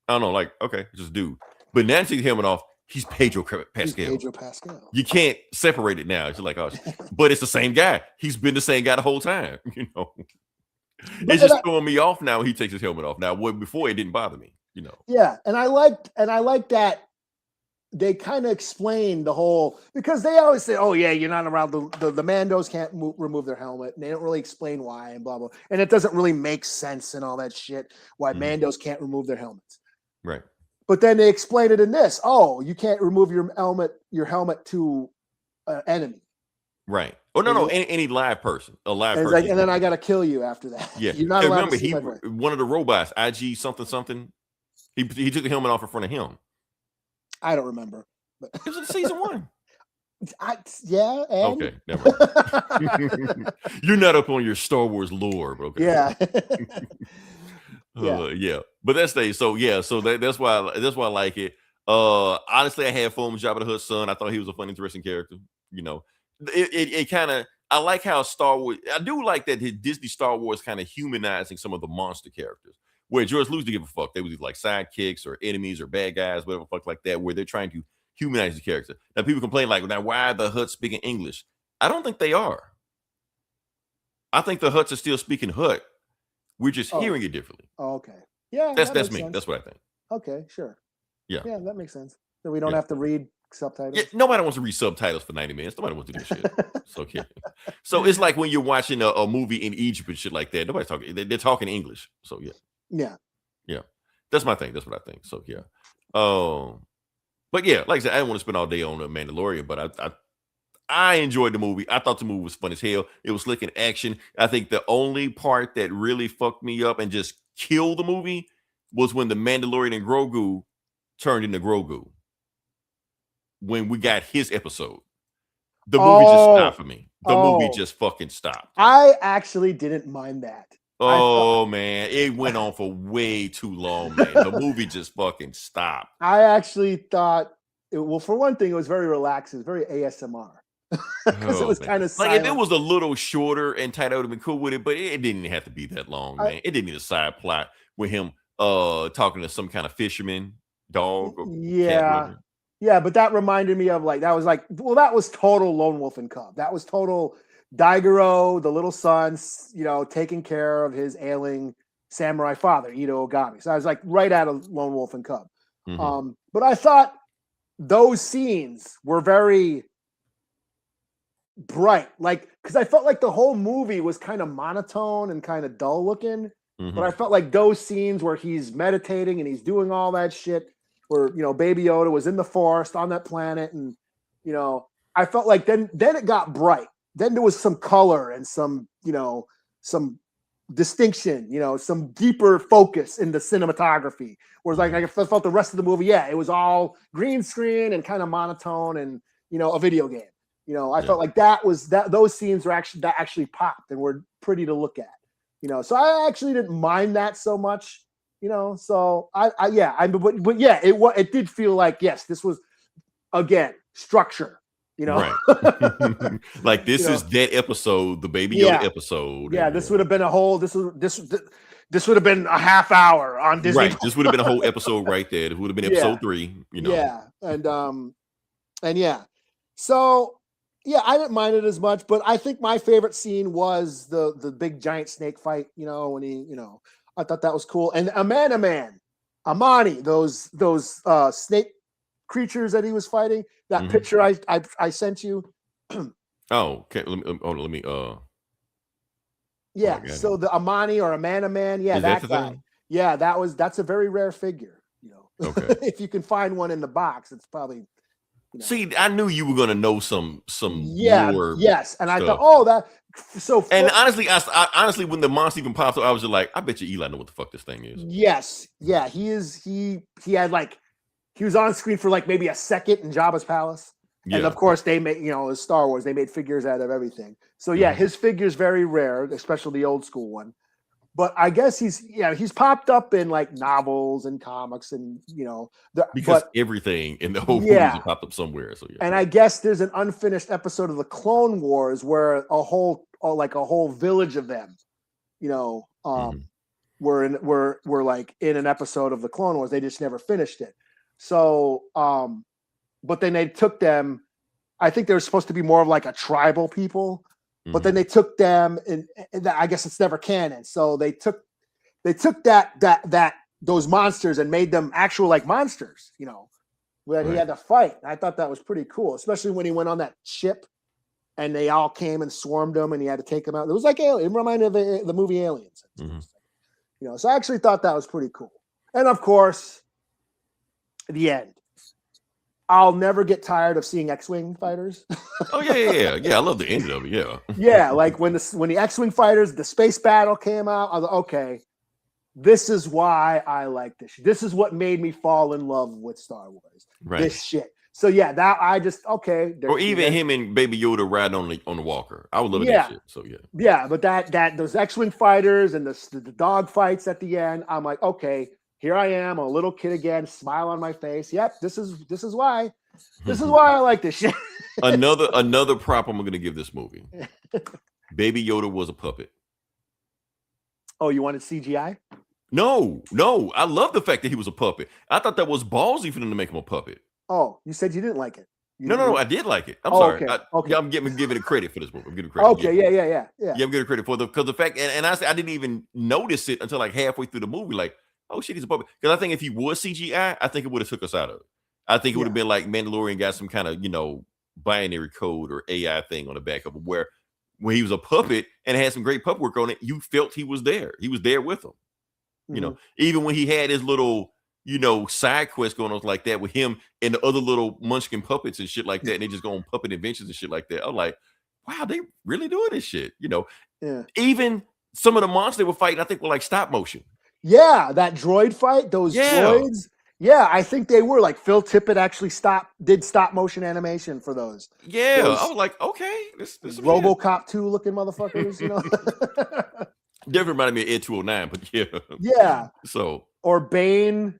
I don't know, like, okay, just a dude. But now he took his helmet off, he's Pedro Pascal. You can't separate it now. It's like, but it's the same guy. He's been the same guy the whole time, It's just throwing me off now when he takes his helmet off. Now, before it didn't bother me, Yeah, and I liked that they kind of explained the whole, because they always say, "Oh yeah, you're not around the Mandos can't remove their helmet," and they don't really explain why and blah blah, and it doesn't really make sense and all that shit why Mandos can't remove their helmets. Right. But then they explain it in this. Oh, you can't remove your helmet to an enemy. Right. Oh no, any live person, a live person. Like, and then I got to kill you after that. Yeah. You're not allowed remember, one of the robots, IG something. He took the helmet off in front of him. I don't remember. But it was in season 1. Yeah. And? Okay. Never. You're not up on your Star Wars lore, bro. Okay. Yeah. Yeah. But that's so that's why I like it. Honestly, I had fun with Jabba the Hutt's son. I thought he was a fun, interesting character. It kind of, I like how Star Wars, I do like that Disney Star Wars kind of humanizing some of the monster characters, where George Lucas didn't give a fuck. They was like sidekicks or enemies or bad guys, whatever fuck like that, where they're trying to humanize the character. Now people complain like, now why are the Hutts speaking English? I don't think they are. I think the Hutts are still speaking Hut. We're just hearing it differently. Oh, okay. Yeah, that's me. sense. That's what I think. Okay, sure. Yeah, that makes sense. So we don't have to read subtitles. Yeah, nobody wants to read subtitles for 90 minutes. Nobody wants to do that shit. So yeah. So it's like when you're watching a movie in Egypt and shit like that. Nobody's talking. They're talking English. So yeah. That's my thing. That's what I think. So yeah. But yeah, like I said, I didn't want to spend all day on the Mandalorian, but I enjoyed the movie. I thought the movie was fun as hell. It was slick in action. I think the only part that really fucked me up and just killed the movie was when the Mandalorian and Grogu turned into Grogu. When we got his episode, the movie just stopped for me. The movie just fucking stopped. I actually didn't mind that. Man, it went on for way too long, man. The movie just fucking stopped. I actually thought, for one thing, it was very relaxed. It was very ASMR. Because it was kind of silent. Like if it was a little shorter and tight, I would have been cool with it, but it didn't have to be that long, man. It didn't need a side plot with him talking to some kind of fisherman dog or cat. Yeah, but that reminded me of that was total Lone Wolf and Cub. That was total Daigoro, the little son, taking care of his ailing samurai father, Ito Ogami. So I was right out of Lone Wolf and Cub. Mm-hmm. But I thought those scenes were very bright, because I felt like the whole movie was kind of monotone and kind of dull looking. Mm-hmm. But I felt like those scenes where he's meditating and he's doing all that shit, where Baby Yoda was in the forest on that planet, and I felt like then it got bright. Then there was some color and some some distinction, some deeper focus in the cinematography. Whereas I felt the rest of the movie, it was all green screen and kind of monotone and a video game. I felt like those scenes were actually popped and were pretty to look at. So I actually didn't mind that so much. So it did feel like, yes, this was again structure, right. Like this is that episode, the Baby Yoda episode. Yeah, this would have been this would have been a half hour on Disney. Right, this would have been a whole episode right there. It would have been episode 3. Yeah, and yeah, so I didn't mind it as much, but I think my favorite scene was the big giant snake fight. When he I thought that was cool. And Amani, those snake creatures that he was fighting. That picture I sent you. Oh, okay. Let me. Yeah. So the Amani or Man, that guy. Thing? Yeah, that's a very rare figure. Okay. If you can find one in the box, it's probably. See, I knew you were gonna know some lore. Yes, and stuff. I thought, that. So and honestly, honestly, when the monster even popped up, I was just like, I bet you Eli know what the fuck this thing is. Yes, yeah, he is. He had he was on screen for maybe a second in Jabba's palace, and of course they made as Star Wars, they made figures out of everything. So his figure's very rare, especially the old school one. But I guess he's popped up in novels and comics and because everything in the whole movie popped up somewhere. So and I guess there's an unfinished episode of the Clone Wars where a whole village of them, were in an episode of the Clone Wars. They just never finished it. So but then they took them. I think they were supposed to be more of a tribal people. But then they took them, and I guess it's never canon. So they took those monsters and made them actual monsters, where he had to fight. I thought that was pretty cool, especially when he went on that ship, and they all came and swarmed him, and he had to take them out. It was Alien. It reminded me of the movie Aliens. So I actually thought that was pretty cool. And of course, the end. I'll never get tired of seeing X-Wing fighters. Oh yeah. I love the end of it. Yeah. Yeah, when the X-Wing fighters, the space battle came out, I was like, okay, this is why I like this. This is what made me fall in love with Star Wars. Right. This shit. So that I just okay. Or even him and Baby Yoda riding on the walker. I would love that shit. So yeah. Yeah, but that those X-Wing fighters and the dog fights at the end, I'm like, okay. Here I am, a little kid again, smile on my face. Yep, this is why. This is why I like this shit. Another prop I'm going to give this movie. Baby Yoda was a puppet. Oh, you wanted CGI? No. I love the fact that he was a puppet. I thought that was ballsy for them to make him a puppet. Oh, you said you didn't like it. No, I did like it. I'm sorry. Okay. Yeah, I'm giving it credit for this movie. I'm giving credit. Okay, yeah. Yeah, I'm giving credit for because the fact, and I didn't even notice it until like halfway through the movie. Like, oh shit, he's a puppet. Because I think if he was CGI, I think it would have took us out of it. I think it would have been like Mandalorian got some kind of binary code or AI thing on the back of it, where when he was a puppet and had some great puppet work on it, you felt he was there. He was there with him. Even when he had his little side quest going on like that with him and the other little munchkin puppets and shit like that, and they just go on puppet adventures and shit like that. I'm like, wow, they really doing this shit. Even some of the monsters they were fighting, I think were like stop motion. Yeah, that droid fight, those droids. Yeah, I think they were like Phil Tippett actually did stop motion animation for those. Yeah, I was like, okay, this RoboCop 2 looking motherfuckers, Definitely reminded me of Ed 209, but yeah. Yeah. So or Bane,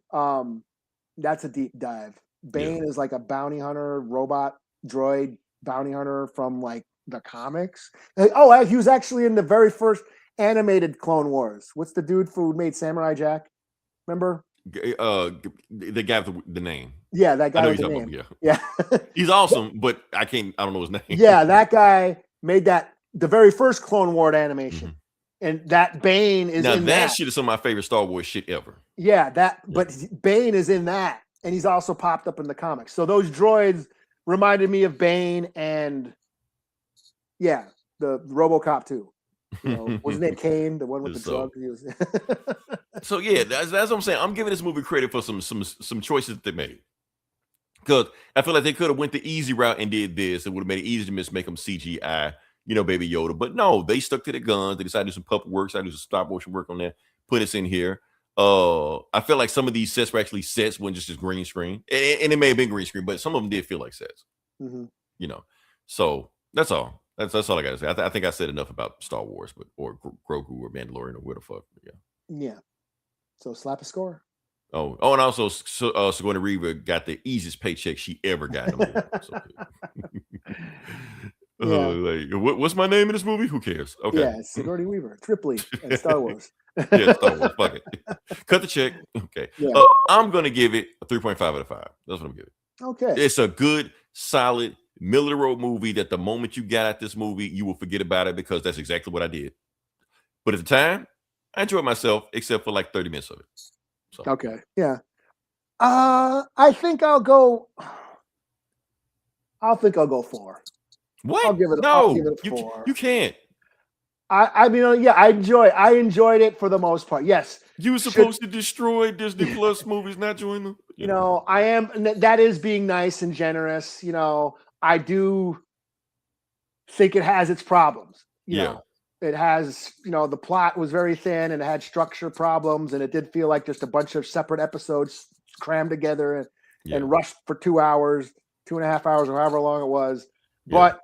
that's a deep dive. Bane is like a bounty hunter, robot droid bounty hunter from like the comics. Oh, he was actually in the very first animated Clone Wars. What's the dude who made Samurai Jack? Remember? The guy with the name. Yeah, that guy I know with the you're name. talking about, yeah. He's awesome, but I don't know his name. Yeah, that guy made the very first Clone Wars animation. And that Bane is in that. Shit is some of my favorite Star Wars shit ever. Yeah, but Bane is in that. And he's also popped up in the comics. So those droids reminded me of Bane and the RoboCop 2. Wasn't it Kane, the one with the drugs? So yeah, that's what I'm saying. I'm giving this movie credit for some choices that they made. Because I feel like they could have went the easy route and did this. It would have made it easy to make them CGI, Baby Yoda. But no, they stuck to the guns. They decided to do some puppet work, decided to do some stop motion work on that, put us in here. I feel like some of these sets were actually sets, wasn't just green screen. And it may have been green screen, but some of them did feel like sets. So that's all. That's all I gotta say. I think I said enough about Star Wars, or Grogu or Mandalorian or where the fuck. Yeah. So slap a score. Oh, and also Sigourney Weaver got the easiest paycheck she ever got in the movie. What's my name in this movie? Who cares? Okay. Yeah, Sigourney Weaver, Tripoli, and Star Wars. Yeah, Star Wars. Fuck it. Cut the check. Okay. Yeah. I'm gonna give it a 3.5 out of 5. That's what I'm giving. Okay. It's a good, solid, middle of the road movie that the moment you got at this movie, you will forget about it because that's exactly what I did. But at the time, I enjoyed myself except for like 30 minutes of it. So. Okay. Yeah. I think I'll go 4. What? I'll give it a 4. You can't. I mean, I enjoyed it for the most part. Yes. You were supposed to destroy Disney Plus movies, not join them. I am. That is being nice and generous. I do think it has its problems. It has, the plot was very thin and it had structure problems, and it did feel like just a bunch of separate episodes crammed together and rushed for 2 hours, 2.5 hours, or however long it was. But,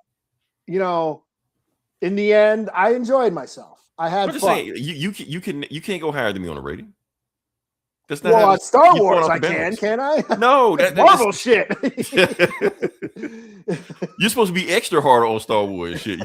in the end, I enjoyed myself. I had fun. Saying, you can't go higher than me on a rating. That's not on Star Wars, I can I? No, that's Marvel shit. You're supposed to be extra hard on Star Wars shit,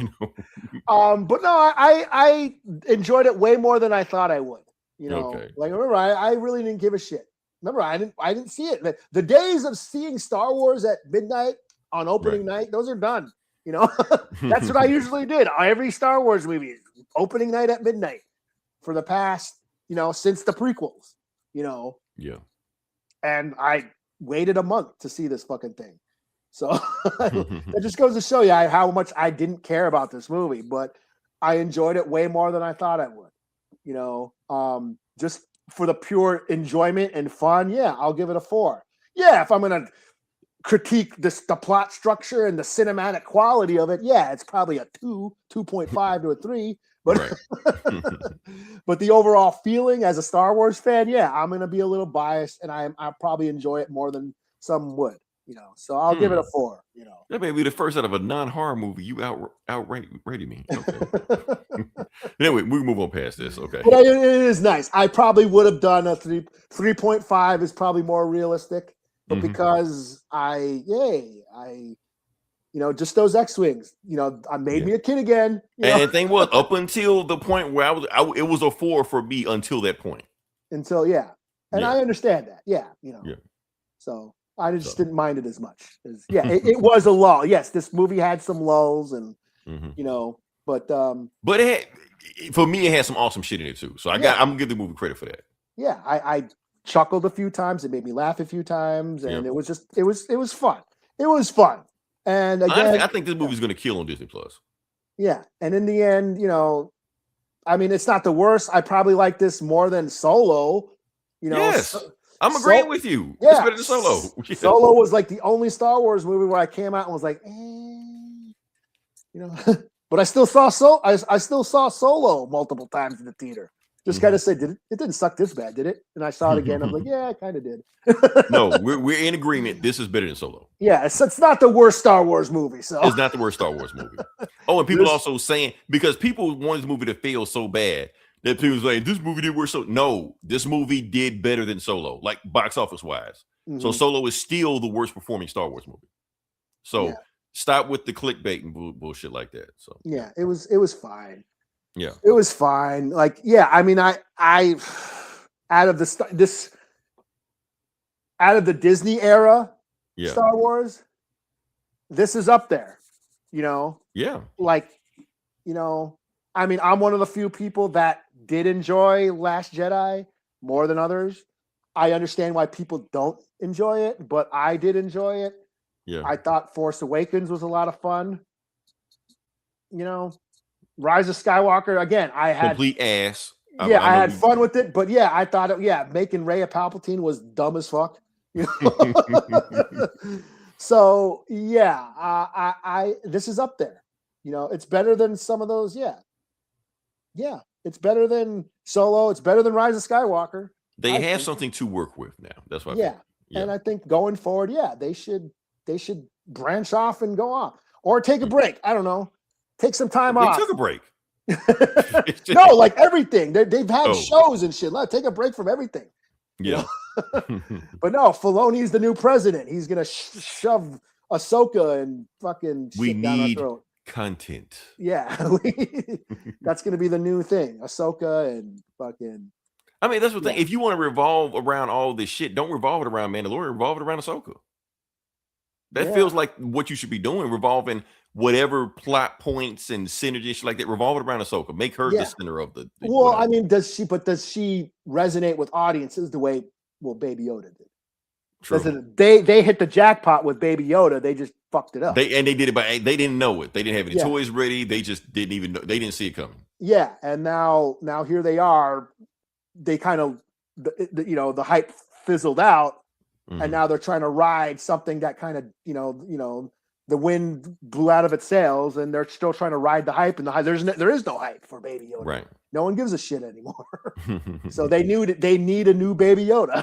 But no, I enjoyed it way more than I thought I would. Okay. Like remember, I really didn't give a shit. Remember, I didn't see it. The days of seeing Star Wars at midnight on opening night, those are done. That's what I usually did. Every Star Wars movie, opening night at midnight for the past, since the prequels. Yeah. And I waited a month to see this fucking thing. So it just goes to show you how much I didn't care about this movie, but I enjoyed it way more than I thought I would. Just for the pure enjoyment and fun, I'll give it a 4. Yeah, if I'm gonna critique the plot structure and the cinematic quality of it, it's probably a 2.5 to a 3. But but the overall feeling as a Star Wars fan, I'm gonna be a little biased, and I'll probably enjoy it more than some would. So I'll give it a 4. That may be the first out of a non-horror movie you outrated me. Okay. Anyway, we move on past this. Okay, but it is nice. I probably would have done a 3.5 is probably more realistic, but because just those X-Wings, I made me a kid again. And the thing was, up until the point where it was a 4 for me until that point. And I understand that. So I just didn't mind it as much. It was a lull. Yes, this movie had some lulls, and but it had, for me, it had some awesome shit in it too. So I'm gonna give the movie credit for that. Yeah, I chuckled a few times. It made me laugh a few times, and it was fun. It was fun. And again, I think this movie's gonna kill on Disney Plus. Yeah, and in the end, I mean, it's not the worst. I probably like this more than Solo. Yes. I'm agreeing with you. Yeah, it's better than Solo. Yeah. Solo was like the only Star Wars movie where I came out and was like, but I still saw I still saw Solo multiple times in the theater. Just kind of said, it didn't suck this bad, did it? And I saw it again. I'm like, yeah, it kind of did. No, we're in agreement. This is better than Solo. Yeah, it's not the worst Star Wars movie. So it's not the worst Star Wars movie. Oh, and people also saying, because people want this movie to fail so bad that people saying this movie did worse. So no, this movie did better than Solo, like box office wise. Mm-hmm. So Solo is still the worst performing Star Wars movie. So stop with the clickbait and bullshit like that. So yeah, it was fine. Yeah, it was fine. Like, yeah, I mean, I out of the Disney era, Star Wars, this is up there. Yeah. Like, I mean, I'm one of the few people that did enjoy Last Jedi more than others. I understand why people don't enjoy it, but I did enjoy it. Yeah. I thought Force Awakens was a lot of fun. Rise of Skywalker, again, I had complete ass. I had fun with it, but I thought making Rey a Palpatine was dumb as fuck. So I this is up there. It's better than some of those. Yeah, it's better than Solo. It's better than Rise of Skywalker. They have something to work with now. That's what. Yeah, and I think going forward, they should branch off and go off or take a break. I don't know. Take some time off. They took a break. No, like everything. They've had shows and shit. Take a break from everything. Yeah. But no, Filoni's the new president. He's going to shove Ahsoka and fucking shit down our throat. Content. Yeah. That's going to be the new thing. Ahsoka and fucking. I mean, that's the thing. If you want to revolve around all this shit, don't revolve it around Mandalorian. Revolve it around Ahsoka. That feels like what you should be doing, revolving whatever plot points and synergies like that, revolve it around Ahsoka. Make her the center of the well, whatever. I mean, does she resonate with audiences the way Baby Yoda did? True. They hit the jackpot with Baby Yoda. They just fucked it up. They did it, but they didn't know it. They didn't have any toys ready. They just didn't even know. They didn't see it coming. Yeah, and now here they are. They kind of the hype fizzled out. Mm-hmm. And now they're trying to ride something that kind of, the wind blew out of its sails, and they're still trying to ride the hype. And there is no hype for Baby Yoda. Right. No one gives a shit anymore. So they knew that they need a new Baby Yoda.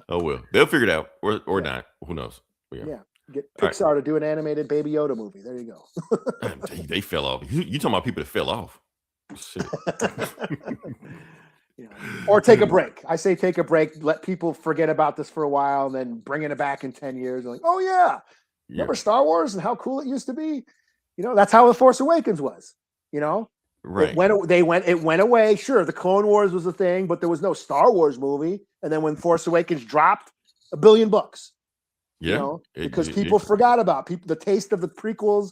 Oh well, they'll figure it out, or not. Who knows? Yeah. Get Pixar to do an animated Baby Yoda movie. There you go. They fell off. You talking about people that fell off? Shit. Or take a break. I say take a break. Let people forget about this for a while, and then bringing it back in 10 years. Like, oh yeah, remember Star Wars and how cool it used to be? That's how The Force Awakens was. Right. It went away. Sure, the Clone Wars was a thing, but there was no Star Wars movie. And then when Force Awakens dropped, $1 billion. Because people forgot about the taste of the prequels.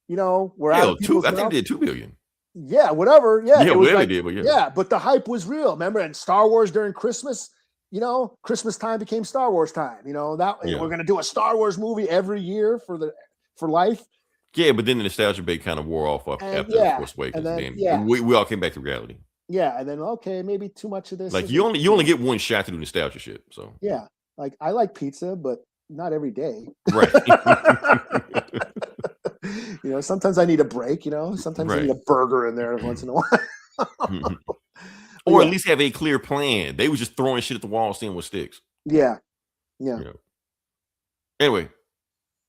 Were out. I think they did $2 billion. Yeah, whatever. Yeah, whatever they did, but but the hype was real. Remember, and Star Wars during Christmas, Christmas time became Star Wars time. We're gonna do a Star Wars movie every year for life. Yeah, but then the nostalgia bait kind of wore off after Force Awakens. And then we all came back to reality. Yeah, and then maybe too much of this. Like you only get one shot to do nostalgia shit. So yeah, like I like pizza, but not every day. Right. Sometimes I need a break, sometimes I need a burger in there once in a while. Or at least have a clear plan. They was just throwing shit at the wall, seeing what sticks. Yeah. Anyway,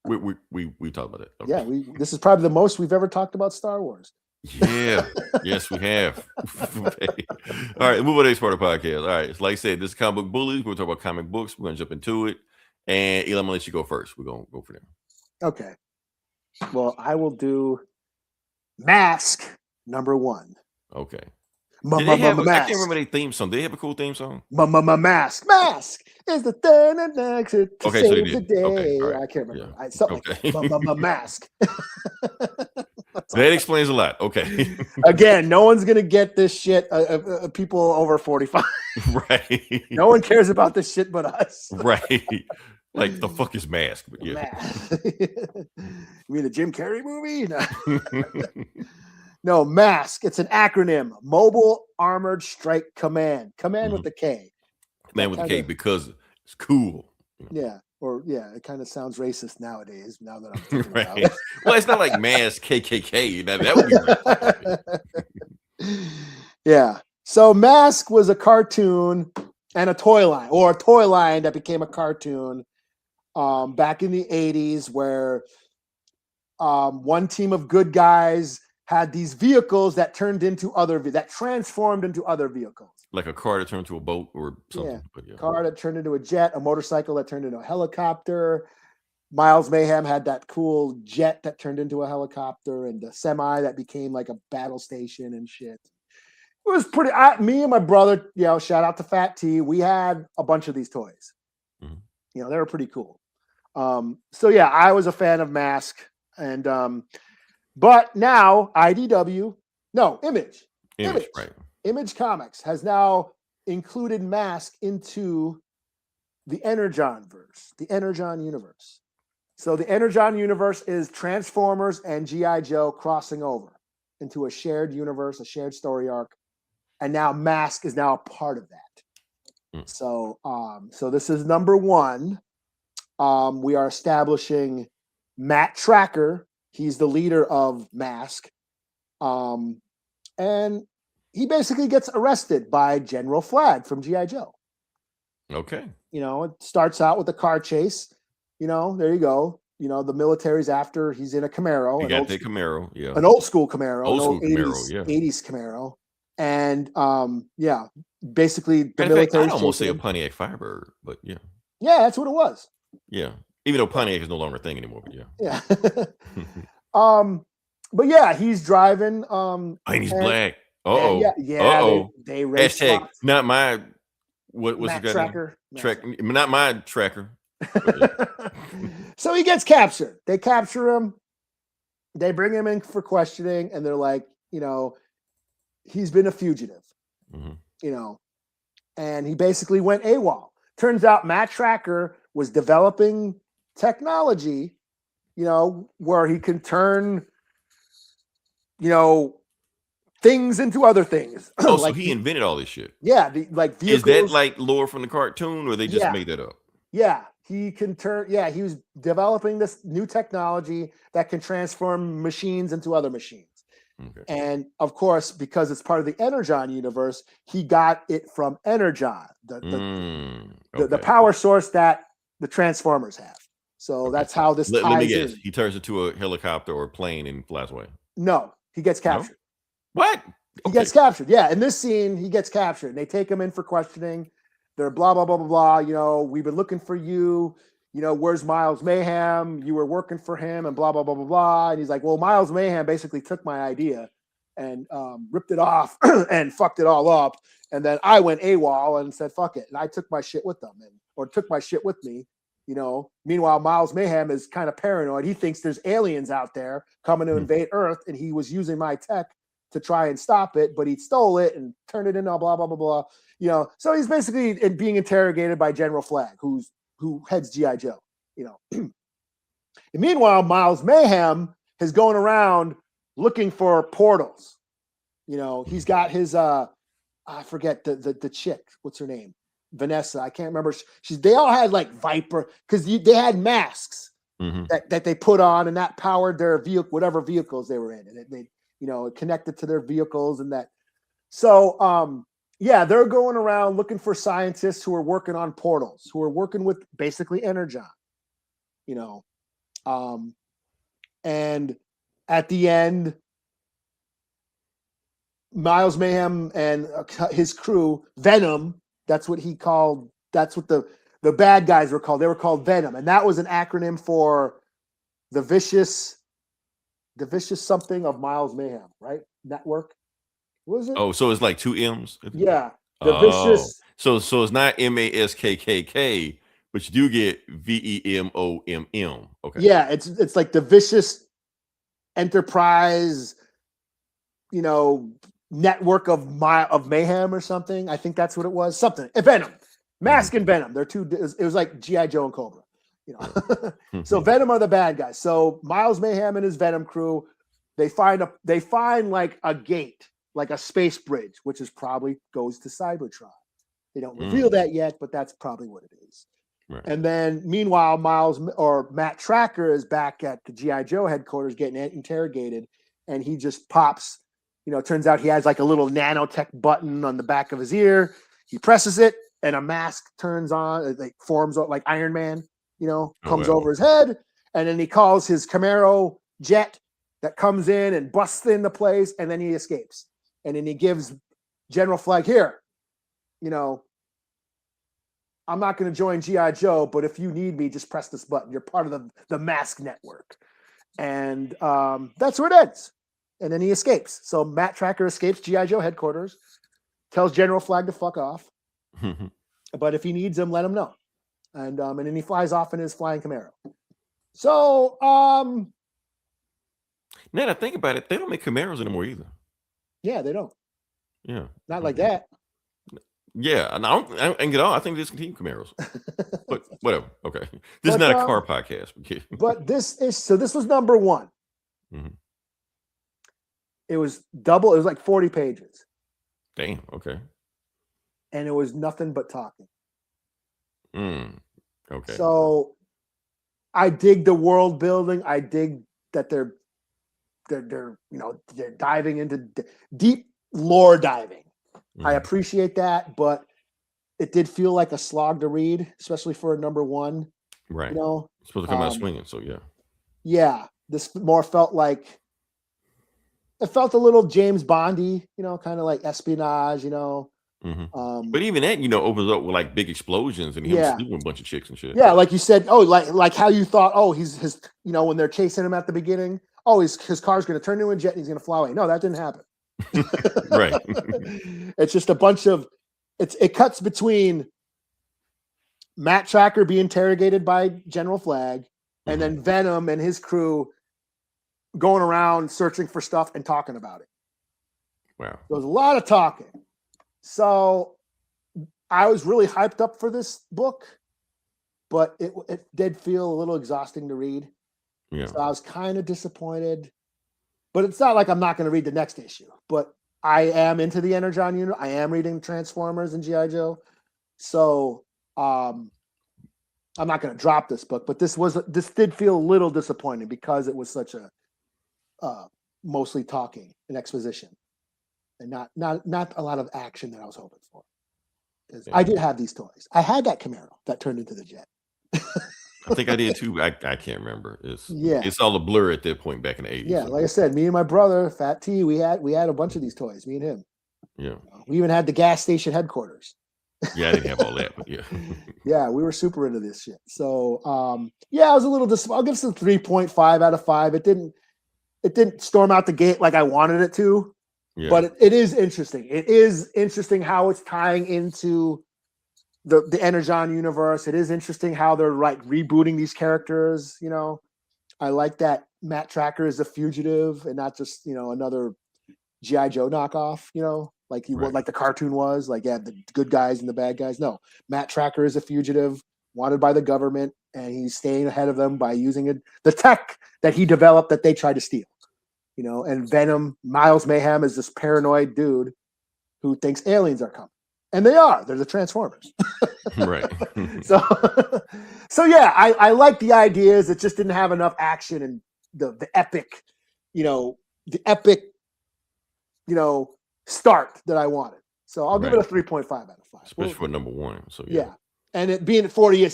we talked about that. Okay. Yeah, this is probably the most we've ever talked about Star Wars. Yeah. Yes, we have. Okay. All right, move on to the next part of the podcast. All right. So like I said, this is Comic Book Bullies. We're going to talk about comic books. We're going to jump into it. And Eli, I'm going to let you go first. We're going to go for them. Okay. Well, I will do Mask #1. Okay. I can't Mask. remember their theme song. They have a cool theme song. Mask. Mask is the thing that makes it to Okay, so they save the did. day. Okay, all right. I can't remember. Yeah. Something Okay. like that. Mask. That explains a lot. Okay. Again, no one's gonna get this shit. People over 45. Right. No one cares about this shit but us. Right. Like the fuck is Mask? But yeah. Mask. You mean the Jim Carrey movie? No. No, Mask. It's an acronym. Mobile Armored Strike Command. Command with the K. Man with the K because it's cool. Yeah. Or it kind of sounds racist nowadays. Now that I'm thinking Right. about it. Well, it's not like Mask KKK. Now that would be racist. Yeah. So Mask was a cartoon and a toy line, or a toy line that became a cartoon back in the 80s, where one team of good guys had these vehicles that transformed into other vehicles. Like a car that turned into a boat or something. Yeah. But yeah. Car that turned into a jet, a motorcycle that turned into a helicopter. Miles Mayhem had that cool jet that turned into a helicopter, and the semi that became like a battle station and shit. It was pretty. Me and my brother, shout out to Fat T. We had a bunch of these toys. Mm-hmm. They were pretty cool. So yeah, I was a fan of Mask, and but now Image, right. Image Comics has now included Mask into the Energon verse, the Energon universe. So the Energon universe is Transformers and G.I. Joe crossing over into a shared universe, a shared story arc. And now Mask is now a part of that. So this is number one. We are establishing Matt Tracker. He's the leader of Mask. And he basically gets arrested by General Flagg from G.I. Joe. Okay. It starts out with a car chase. There you go. The military's after. He's in a Camaro. You got the Camaro, yeah. An old school Camaro. Old school 80s, Camaro, yeah. 80s Camaro. And basically the military. military. I almost say a Pontiac Firebird, but yeah. Yeah, that's what it was. Yeah. Even though Pontiac is no longer a thing anymore, but yeah. Yeah. But yeah, he's driving. And he's black. Uh-oh. Yeah. They race hashtag spots. not my what's Matt the guy Tracker. not my tracker. So he gets captured. They capture him. They bring him in for questioning, and they're like, he's been a fugitive. And he basically went AWOL. Turns out Matt Tracker was developing technology, where he can turn, things into other things. Oh, so he invented all this shit. Yeah, vehicles. Is that like lore from the cartoon, or they just made that up? Yeah, he can turn. Yeah, he was developing this new technology that can transform machines into other machines. Okay. And of course, because it's part of the Energon universe, he got it from Energon, the power source that the Transformers have. So that's how this ties let me guess. in. He turns into a helicopter or a plane and flies away. No, he gets captured. No? What? He gets captured. Yeah, in this scene, he gets captured. They take him in for questioning. They're blah, blah, blah, blah, blah. We've been looking for you. Where's Miles Mayhem? You were working for him and blah, blah, blah, blah, blah. And he's like, well, Miles Mayhem basically took my idea and ripped it off and fucked it all up. And then I went AWOL and said, fuck it. And I took my shit with them or took my shit with me. Meanwhile, Miles Mayhem is kind of paranoid. He thinks there's aliens out there coming to invade Earth. And he was using my tech to try and stop it, but he stole it and turned it into blah, blah, blah, blah. So he's basically being interrogated by General Flagg, who heads G.I. Joe, And meanwhile, Miles Mayhem is going around looking for portals. He's got his, I forget the chick. What's her name? Vanessa. I can't remember. They all had like Viper, because they had masks that they put on, and that powered their vehicle, whatever vehicles they were in. And they connected to their vehicles and that. So, they're going around looking for scientists who are working on portals, who are working with basically Energon, and at the end, Miles Mayhem and his crew, Venom, that's what the bad guys were called. They were called Venom. And that was an acronym for the vicious something of Miles Mayhem, right? Network. Was it? Oh, so it's like 2 M's? Yeah. The vicious. So it's not MASKKK, but you do get VEMOMM. Okay. Yeah, it's like the vicious enterprise, network of mayhem or something. I think that's what it was. Something. Venom. Mask and Venom. They're two. It was like G.I. Joe and Cobra. So Venom are the bad guys. So Miles Mayhem and his Venom crew, they find like a gate, like a space bridge, which is probably goes to Cybertron. They don't reveal that yet, but that's probably what it is. Right. And then meanwhile, Matt Tracker is back at the G.I. Joe headquarters getting interrogated, and he just pops. Turns out he has like a little nanotech button on the back of his ear. He presses it, and a mask turns on. It like forms like Iron Man. Comes over his head, and then he calls his Camaro jet that comes in and busts into place, and then he escapes. And then he gives General Flag, here, I'm not going to join G.I. Joe, but if you need me, just press this button. You're part of the mask network. And that's where it ends. And then he escapes. So Matt Tracker escapes G.I. Joe headquarters, tells General Flag to fuck off. But if he needs him, let him know. And then he flies off in his flying Camaro. So now that I think about it, they don't make Camaros anymore either. Yeah, they don't. Yeah. Not like that. Yeah, and I think they discontinue Camaros. But whatever. Okay. This is not a car podcast. But this was number 1. Mm-hmm. It was double, it was like 40 pages. Damn, okay. And it was nothing but talking. Okay. So I dig the world building. I dig that they're diving into deep lore diving. I appreciate that, but it did feel like a slog to read, especially for a number 1. Right. It's supposed to come out swinging, so yeah. Yeah, this more felt like it felt a little James Bondy, kind of like espionage, But even that, opens up with like big explosions and him sleeping with a bunch of chicks and shit. Yeah, like you said, like how you thought, his when they're chasing him at the beginning, his car's going to turn into a jet and he's going to fly away. No, that didn't happen. Right. It's just a bunch of it cuts between Matt Tracker being interrogated by General Flag and then Venom and his crew going around searching for stuff and talking about it. Wow. There was a lot of talking. So I was really hyped up for this book, but it did feel a little exhausting to read. Yeah. So I was kind of disappointed. But it's not like I'm not going to read the next issue. But I am into the Energon unit. I am reading Transformers and G.I. Joe. So I'm not going to drop this book. But this did feel a little disappointing because it was such a mostly talking and exposition. And not a lot of action that I was hoping for. Yeah. I did have these toys. I had that Camaro that turned into the jet. I think I did too. I can't remember. It's all a blur at that point back in the 80s. Yeah, like I said, me and my brother, Fat T, we had a bunch of these toys, me and him. Yeah. We even had the gas station headquarters. Yeah, I didn't have all that, but yeah. Yeah, we were super into this shit. So I was a little I'll give some 3.5 out of 5. It didn't storm out the gate like I wanted it to. Yeah. But it is interesting. It is interesting how it's tying into the Energon universe. It is interesting how they're like rebooting these characters. I like that Matt Tracker is a fugitive and not just another G.I. Joe knockoff. Like like the cartoon was. Like the good guys and the bad guys. No, Matt Tracker is a fugitive wanted by the government, and he's staying ahead of them by using the tech that he developed that they tried to steal. And Venom, Miles Mayhem is this paranoid dude who thinks aliens are coming. And they are. They're the Transformers. Right. So yeah, I like the ideas. It just didn't have enough action and the epic, start that I wanted. So I'll give it a 3.5 out of 5. Especially for number 1. So yeah. And it being 40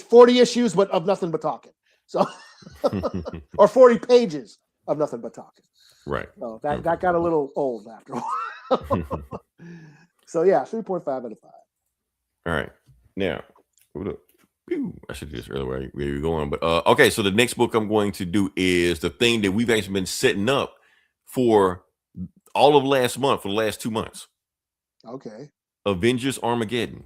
issues, but of nothing but talking. So or 40 pages of nothing but talking. Right. So that got a little old after a while. So yeah, 3.5 out of 5. All right. Now, I should do this earlier where you're going. But okay, so the next book I'm going to do is the thing that we've actually been setting up for all of last month for the last 2 months. Okay. Avengers Armageddon.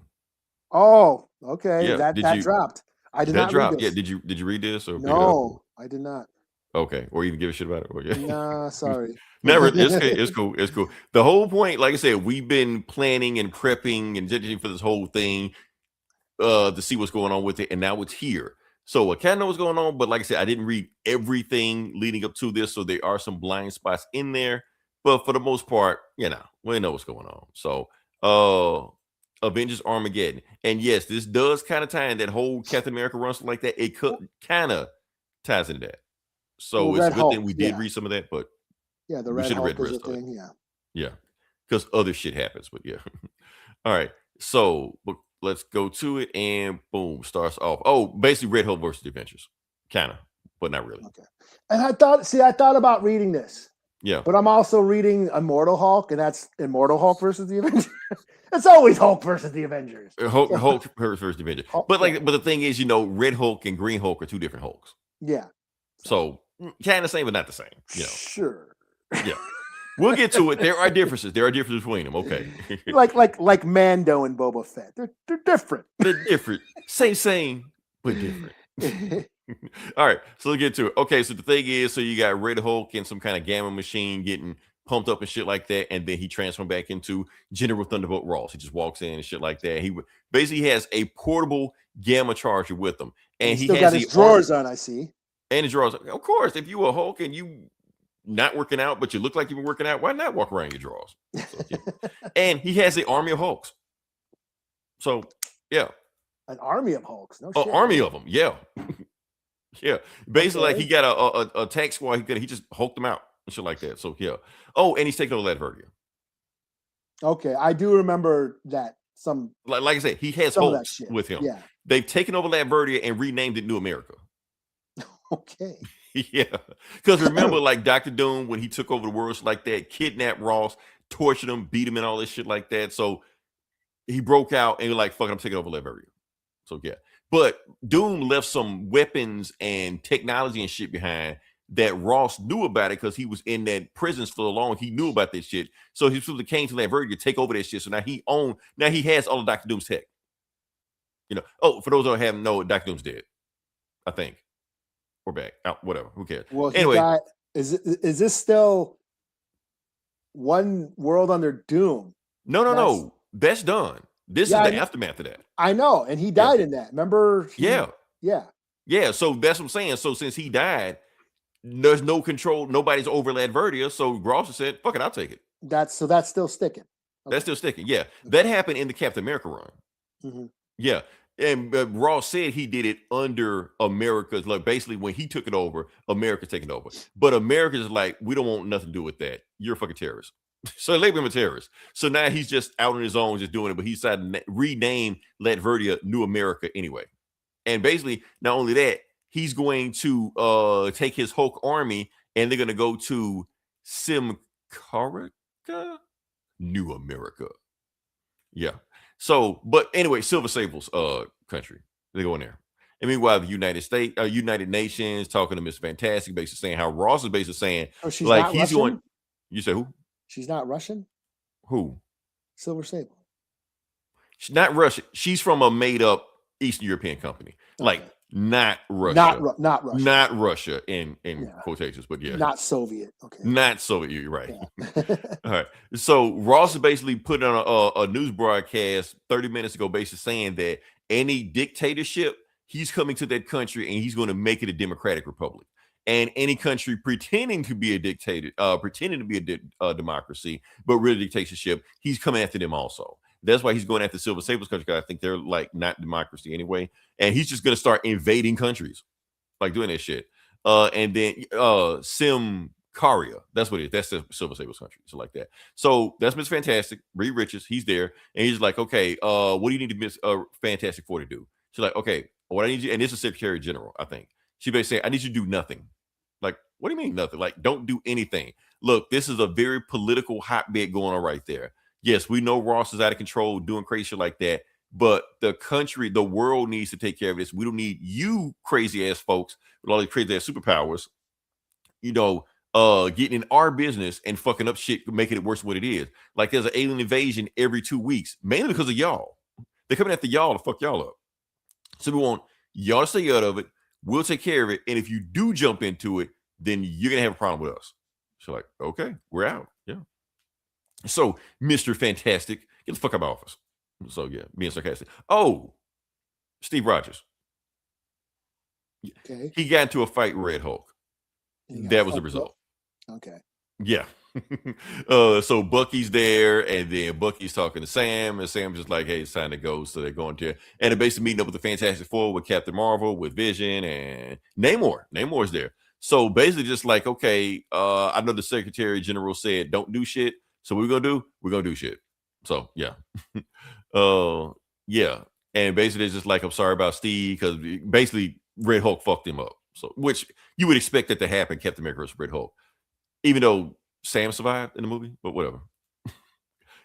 Oh, okay. Yeah. That dropped. I did not read this. Yeah. Did you read this or No, I did not. Okay, or even give a shit about it? Okay. Nah, sorry. Never. It's cool. It's cool. The whole point, like I said, we've been planning and prepping and judging for this whole thing to see what's going on with it, and now it's here. So I kind of know what's going on, but like I said, I didn't read everything leading up to this, so there are some blind spots in there. But for the most part, we know what's going on. So Avengers Armageddon. And yes, this does kind of tie in that whole Captain America run, stuff like that. It could kind of ties into that. So it's a good thing we did read some of that, but the Red Hulk is a thing. Yeah, because other shit happens, but yeah. All right, so let's go to it, and boom, starts off. Oh, basically Red Hulk versus the Avengers, kind of, but not really. Okay. And I thought about reading this. Yeah, but I'm also reading Immortal Hulk, and that's Immortal Hulk versus the Avengers. It's always Hulk versus the Avengers. Hulk versus the Avengers. But the thing is, Red Hulk and Green Hulk are two different Hulks. Yeah. So kind of same, but not the same. Sure. Yeah. We'll get to it. There are differences. Between them. Okay. like Mando and Boba Fett. They're different. They're different. Same, but different. All right. So let's get to it. Okay. So the thing is, you got Red Hulk and some kind of gamma machine getting pumped up and shit like that, and then he transformed back into General Thunderbolt Ross. He just walks in and shit like that. He basically has a portable gamma charger with him, and he still has got his drawers on. I see. And his drawers. Of course, if you a Hulk and you not working out, but you look like you've been working out, why not walk around in your drawers? So, yeah. And he has an army of Hulks. So, yeah. An army of Hulks. No shit. An army of them. Yeah. Yeah. Basically, like he got a attack squad. He just hulked them out and shit like that. So, yeah. Oh, and he's taking over Latveria. Okay. I do remember that. Like I said, he has Hulks with him. Yeah. They've taken over Latveria and renamed it New America. Okay. Yeah, because remember, like Dr. Doom, when he took over the world like that, kidnapped Ross, tortured him, beat him, and all this shit like that. So he broke out and was like, "Fuck, I'm taking over Latveria." So yeah, but Doom left some weapons and technology and shit behind that Ross knew about it because he was in that prison for so long. He knew about this shit, so he simply came to Latveria to take over that shit. So now he has all of Dr. Doom's tech. Oh, for those who haven't know, Dr. Doom's dead, I think. We're back. Whatever. Who cares? Well, anyway, is this still one world under Doom? No. That's done. This is the aftermath of that. I know, and he died in that. Remember? Yeah. So that's what I'm saying. So since he died, there's no control. Nobody's over Latveria. So Ross said, "Fuck it, I'll take it." That's still sticking. Okay. That's still sticking. Yeah, that happened in the Captain America run. Mm-hmm. Yeah. And Ross said he did it under America's, like basically when he took it over, America's taking over. But America's like, we don't want nothing to do with that. You're a fucking terrorist. So they label him a terrorist. So now he's just out on his own, just doing it. But he decided to rename Latveria New America anyway. And basically, not only that, he's going to take his Hulk army and they're going to go to Simcarica, New America. Yeah. So, but anyway, Silver Sable's country. They go in there. And meanwhile, the United Nations talking to Miss Fantastic, basically saying how Ross is basically saying, she's like, he's Russian? Going. You say who? She's not Russian? Who? Silver Sable. She's not Russian. She's from a made up Eastern European company. Okay. Like, not Russia. Not Russia. Not Russia in quotations, but yeah. Not Soviet. Okay. Not Soviet, you're right. Yeah. All right. So Ross is basically put on a news broadcast 30 minutes ago, basically saying that any dictatorship, he's coming to that country and he's going to make it a democratic republic. And any country pretending to be a dictator, pretending to be a democracy, but really dictatorship, he's coming after them also. That's why he's going after Silver Sable's country, because I think they're like not democracy anyway. And he's just going to start invading countries, like doing that shit. And then Simcaria, that's what it is. That's the Silver Sable's country, so like that. So that's Miss Fantastic, Reed Richards. He's there, and he's like, okay, what do you need to Miss Fantastic for to do? She's like, okay, what I need you, and this is Secretary General, I think. She basically saying, I need you to do nothing. Like, what do you mean nothing? Like, don't do anything. Look, this is a very political hotbed going on right there. Yes, we know Ross is out of control, doing crazy shit like that. But the country, the world needs to take care of this. We don't need you crazy ass folks with all these crazy ass superpowers, getting in our business and fucking up shit, making it worse than what it is. Like there's an alien invasion every 2 weeks, mainly because of y'all. They're coming after y'all to fuck y'all up. So we want y'all to stay out of it. We'll take care of it. And if you do jump into it, then you're gonna have a problem with us. So like, okay, we're out. Yeah. So Mr. Fantastic, get the fuck out of my office. So yeah, being sarcastic. Oh, Steve Rogers. Okay. He got into a fight with Red Hulk. That was the result. Okay. Yeah. So Bucky's there, and then Bucky's talking to Sam, and Sam's just like, hey, it's time to go. So they're going to, and they're basically meeting up with the Fantastic Four, with Captain Marvel, with Vision, and Namor. Namor's there. So basically just like, okay, I know the Secretary General said don't do shit. So what we're gonna do? We're gonna do shit. So yeah. Yeah. And basically it's just like, I'm sorry about Steve, because basically Red Hulk fucked him up. So which you would expect that to happen, Captain America versus Red Hulk. Even though Sam survived in the movie, but whatever.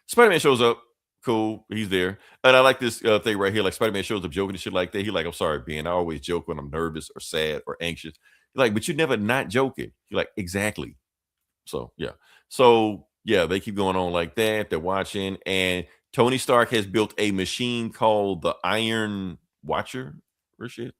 Spider-Man shows up. Cool. He's there. And I like this thing right here. Like Spider-Man shows up joking and shit like that. He's like, I'm sorry, Ben. I always joke when I'm nervous or sad or anxious. He's like, but you're never not joking. You're like, exactly. So, yeah. So, yeah, they keep going on like that. They're watching. And Tony Stark has built a machine called the Iron Watcher or shit.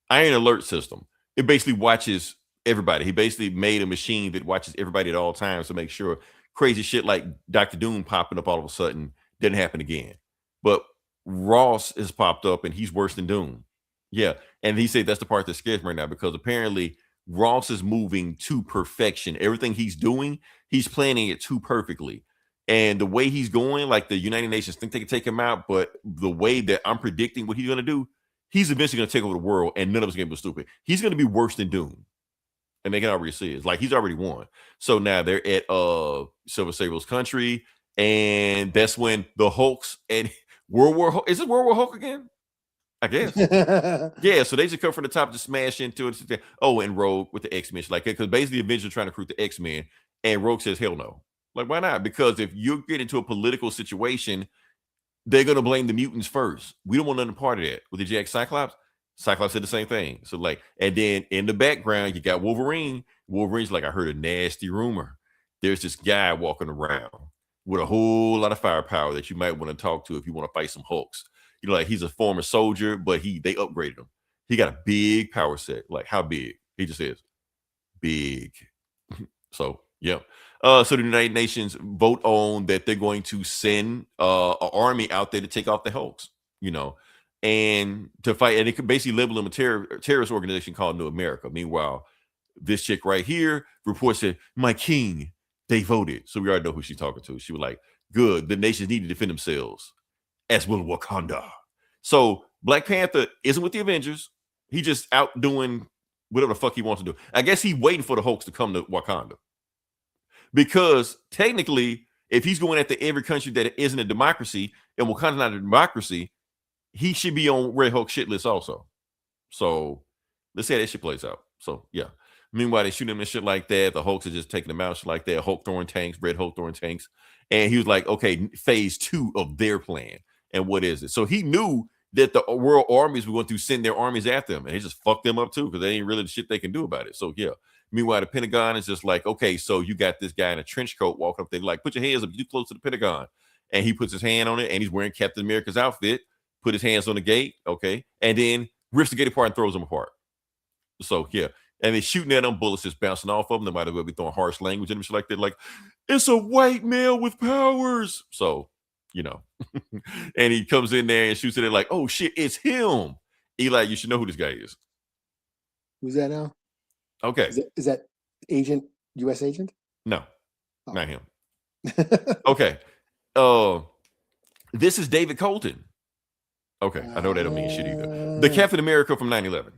Iron Alert System. It basically watches everybody. He basically made a machine that watches everybody at all times to make sure crazy shit like Dr. Doom popping up all of a sudden didn't happen again. But Ross has popped up and he's worse than Doom. Yeah. And he said that's the part that scares me right now, because apparently Ross is moving to perfection. Everything he's doing, he's planning it too perfectly. And the way he's going, like the United Nations think they can take him out, but the way that I'm predicting what he's going to do, he's eventually going to take over the world and none of us going to be stupid. He's going to be worse than Doom. And they can already see it. It's like he's already won. So now they're at Silver Sable's country, and that's when the Hulks and World War Hulk. Is it World War Hulk again? I guess. Yeah, so they just come from the top to smash into it. Oh, and Rogue with the X-Men. Like, because basically Avengers are trying to recruit the X-Men, and Rogue says, hell no. Like, why not? Because if you get into a political situation, they're going to blame the mutants first. We don't want none part of that. With the Jack Cyclops, Cyclops said the same thing. So like, and then in the background, you got Wolverine. Wolverine's like, I heard a nasty rumor. There's this guy walking around with a whole lot of firepower that you might want to talk to if you want to fight some Hulks. You know, like he's a former soldier, but they upgraded him. He got a big power set. Like, how big? He just says, big. So, yeah. So the United Nations vote on that they're going to send an army out there to take off the Hulks, you know, and to fight. And it could basically label them a terrorist organization called New America. Meanwhile, this chick right here reports that, my king, they voted. So we already know who she's talking to. She was like, good. The nations need to defend themselves, as will Wakanda. So Black Panther isn't with the Avengers. He just out doing whatever the fuck he wants to do. I guess he's waiting for the Hulks to come to Wakanda. Because technically, if he's going after every country that isn't a democracy, and Wakanda's not a democracy, he should be on Red Hulk shit list also. So let's see how that shit plays out. So yeah. Meanwhile, they shoot him and shit like that. The Hulks are just taking them out, shit like that. Hulk throwing tanks, Red Hulk throwing tanks. And he was like, okay, phase 2 of their plan. And what is it? So he knew that the world armies were going to send their armies after him. And he just fucked them up too, because they ain't really the shit they can do about it. So yeah. Meanwhile, the Pentagon is just like, okay, so you got this guy in a trench coat walking up there, like, put your hands up, you close to the Pentagon. And he puts his hand on it, and he's wearing Captain America's outfit, put his hands on the gate, okay, and then rips the gate apart and throws them apart. So, yeah. And they're shooting at them, bullets just bouncing off of them. They might as well be throwing harsh language at them, shit like that, like, it's a white male with powers. So, you know. And he comes in there and shoots at it like, oh, shit, it's him. Eli, you should know who this guy is. Who's that now? Okay. Is that agent, U.S. agent? No, not him. Okay. This is David Colton. Okay. I know that don't mean shit either. The Captain America from 9/11.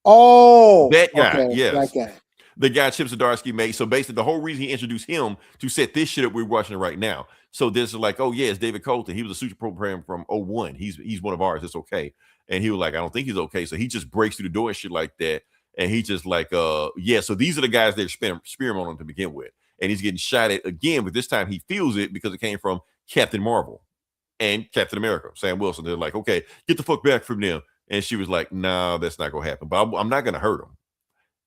Oh, that guy. Okay, yes. that guy. The guy Chip Zdarsky made. So basically, the whole reason he introduced him to set this shit up we're watching right now. So this is like, oh, yeah, it's David Colton. He was a super program from 01. He's one of ours. It's okay. And he was like, I don't think he's okay. So he just breaks through the door and shit like that. And he just like, yeah, so these are the guys they're spearmen on to begin with. And he's getting shot at again, but this time he feels it because it came from Captain Marvel and Captain America, Sam Wilson. They're like, okay, get the fuck back from them. And she was like, no, that's not going to happen. But I'm not going to hurt him.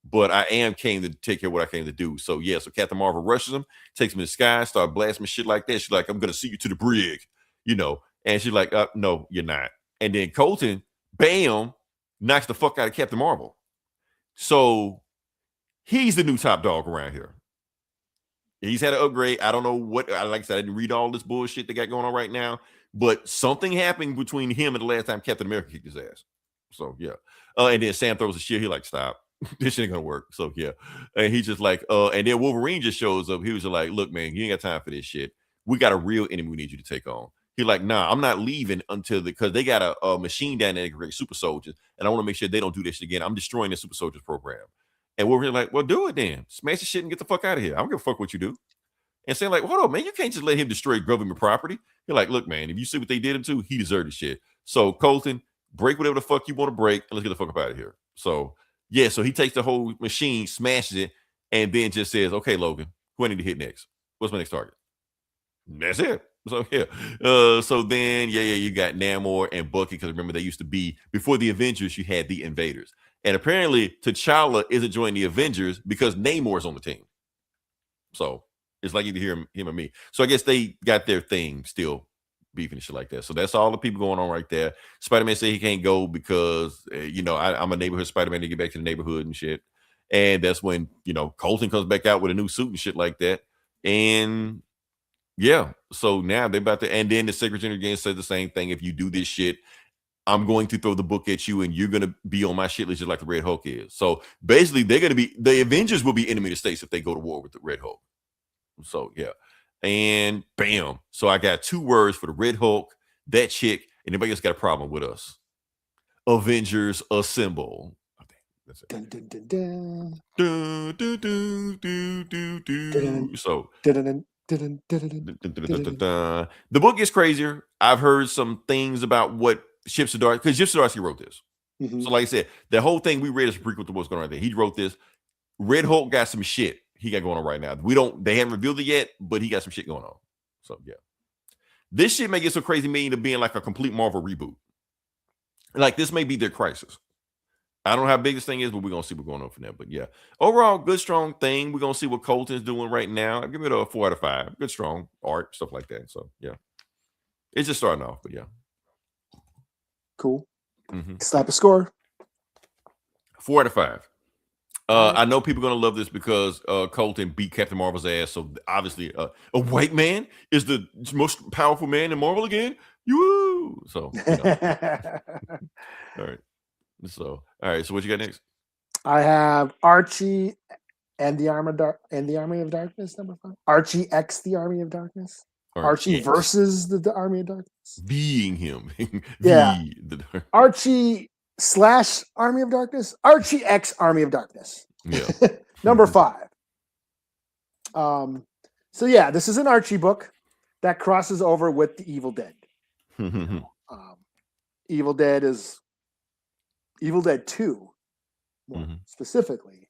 but I came to take care of what I came to do. So yeah, so Captain Marvel rushes him, takes him in the sky, start blasting shit like that. She's like, I'm gonna see you to the brig, and she's like, no, you're not. And then Colton, bam, knocks the fuck out of Captain Marvel. So he's the new top dog around here. He's had an upgrade. I don't know what, like I said, I didn't read all this bullshit they got going on right now, but something happened between him and the last time Captain America kicked his ass. So yeah. And then Sam throws a shit. He like, stop. This shit ain't gonna work. So yeah. And he's just like, and then Wolverine just shows up. He was just like, look, man, you ain't got time for this shit. We got a real enemy we need you to take on. He's like, nah, I'm not leaving until because they got a machine down there that create super soldiers, and I want to make sure they don't do this shit again. I'm destroying the super soldiers program. And Wolverine's like, well, do it then. Smash the shit and get the fuck out of here. I don't give a fuck what you do. And saying like, hold on, man, you can't just let him destroy government property. You're like, look, man, if you see what they did him to, he deserved the shit. So Colton, break whatever the fuck you want to break, and let's get the fuck up out of here. So yeah, so he takes the whole machine, smashes it, and then just says, okay, Logan, who I need to hit next? What's my next target? And that's it. So yeah. So then, you got Namor and Bucky, because remember they used to be, before the Avengers, you had the Invaders. And apparently T'Challa isn't joining the Avengers because Namor's on the team. So it's like either him or me. So I guess they got their thing still beefing and shit like that. So that's all the people going on right there. Spider-Man said he can't go because, I'm a neighborhood Spider-Man to get back to the neighborhood and shit. And that's when, Colton comes back out with a new suit and shit like that. And yeah, so now they're about to, and then the Secretary again said the same thing. If you do this shit, I'm going to throw the book at you and you're going to be on my shit list just like the Red Hulk is. So basically the Avengers will be enemy of the states if they go to war with the Red Hulk. So yeah, and bam. So I got 2 words for the Red Hulk, that chick, and anybody else got a problem with us. Avengers assemble. Okay, that's it. Dun, dun, dun, dun. Do, do, do, do, do, do. So Dun, dun, dun, dun, dun, dun. The book gets crazier. I've heard some things about what Chip Zdarsky, because Chip Zdarsky wrote this. Mhm. So like I said, the whole thing we read is a prequel to what's going on right there. He wrote this. Red Hulk got some shit he got going on right now. They haven't revealed it yet, but he got some shit going on. So yeah. This shit may get so crazy meaning to being like a complete Marvel reboot. Like this may be their crisis. I don't know how big this thing is, but we're gonna see what's going on from there. But yeah, overall, good strong thing. We're gonna see what Colton's doing right now. I give it a 4 out of 5. Good strong art, stuff like that. So yeah. It's just starting off, but yeah. Cool. Mm-hmm. Slap a score. 4 out of 5. I know people are gonna love this because Colton beat Captain Marvel's ass. So obviously, a white man is the most powerful man in Marvel again. You. So all right. So all right. So what you got next? I have Archie and the Army of Darkness, number 5. Archie X the Army of Darkness. Archie versus the Army of Darkness. Being him. Yeah. Archie / Army of Darkness. Archie X Army of Darkness. Yeah. Number 5. So yeah, this is an Archie book that crosses over with the Evil Dead. Evil Dead is Evil Dead 2, more specifically.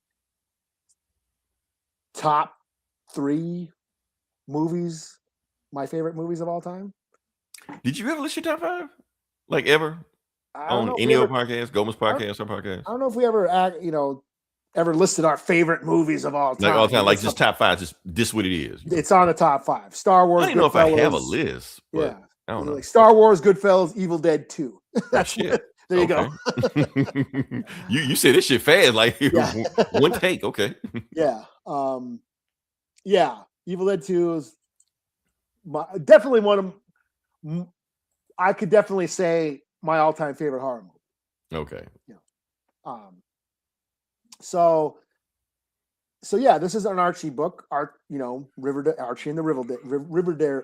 Top 3 movies, my favorite movies of all time. Did you ever listen to your top 5? Like ever? On any other podcast, Goldman's podcast, our podcast? I don't know if we ever ever listed our favorite movies of all time. Like all the time, like just top 5, just this what it is. It's on the top 5. Star Wars. I don't know if I have a list. But yeah. I don't know. Like Star Wars, Goodfellas, Evil Dead 2. That's shit. There you go. you said this shit fast, like one take. Okay. Yeah. Yeah. Evil Dead 2 is definitely one of. I could definitely say my all-time favorite horror movie. Okay. Yeah. So yeah, this is an Archie book. Riverdale, Archie and the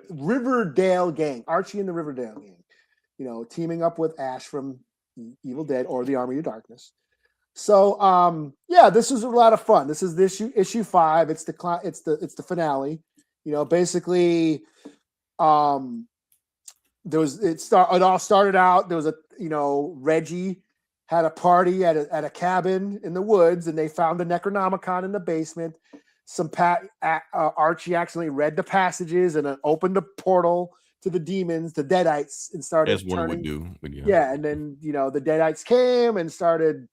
Riverdale gang. Archie and the Riverdale gang. Teaming up with Ash from Evil Dead or the Army of Darkness. So yeah, this is a lot of fun. This is issue 5. It's the finale. Basically, it all started out. There was Reggie had a party at a cabin in the woods, and they found the Necronomicon in the basement. Archie accidentally read the passages and opened the portal to the demons, the Deadites, and started. As one would do. Yeah, and then the Deadites came and started,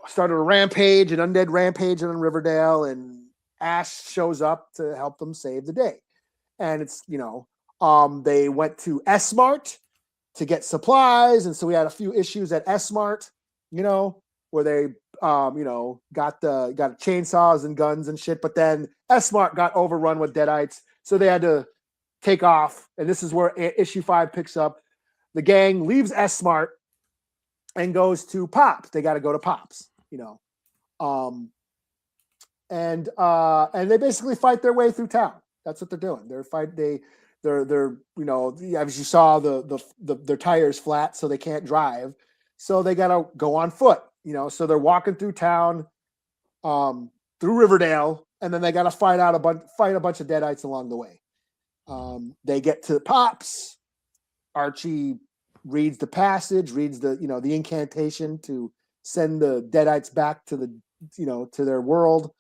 started a rampage, an undead rampage on Riverdale, and Ash shows up to help them save the day. And it's, they went to S-Mart to get supplies. And so we had a few issues at S-Mart, where they, got chainsaws and guns and shit. But then S-Mart got overrun with Deadites. So they had to take off. And this is where issue 5 picks up. The gang leaves S-Mart and goes to Pops. They got to go to Pops, and they basically fight their way through town. That's what they're doing. They're as you saw, their tires flat, so they can't drive. So they got to go on foot, so they're walking through town, through Riverdale, and then they got to fight a bunch of Deadites along the way. They get to Pops. Archie reads the passage, reads the incantation to send the Deadites back to to their world.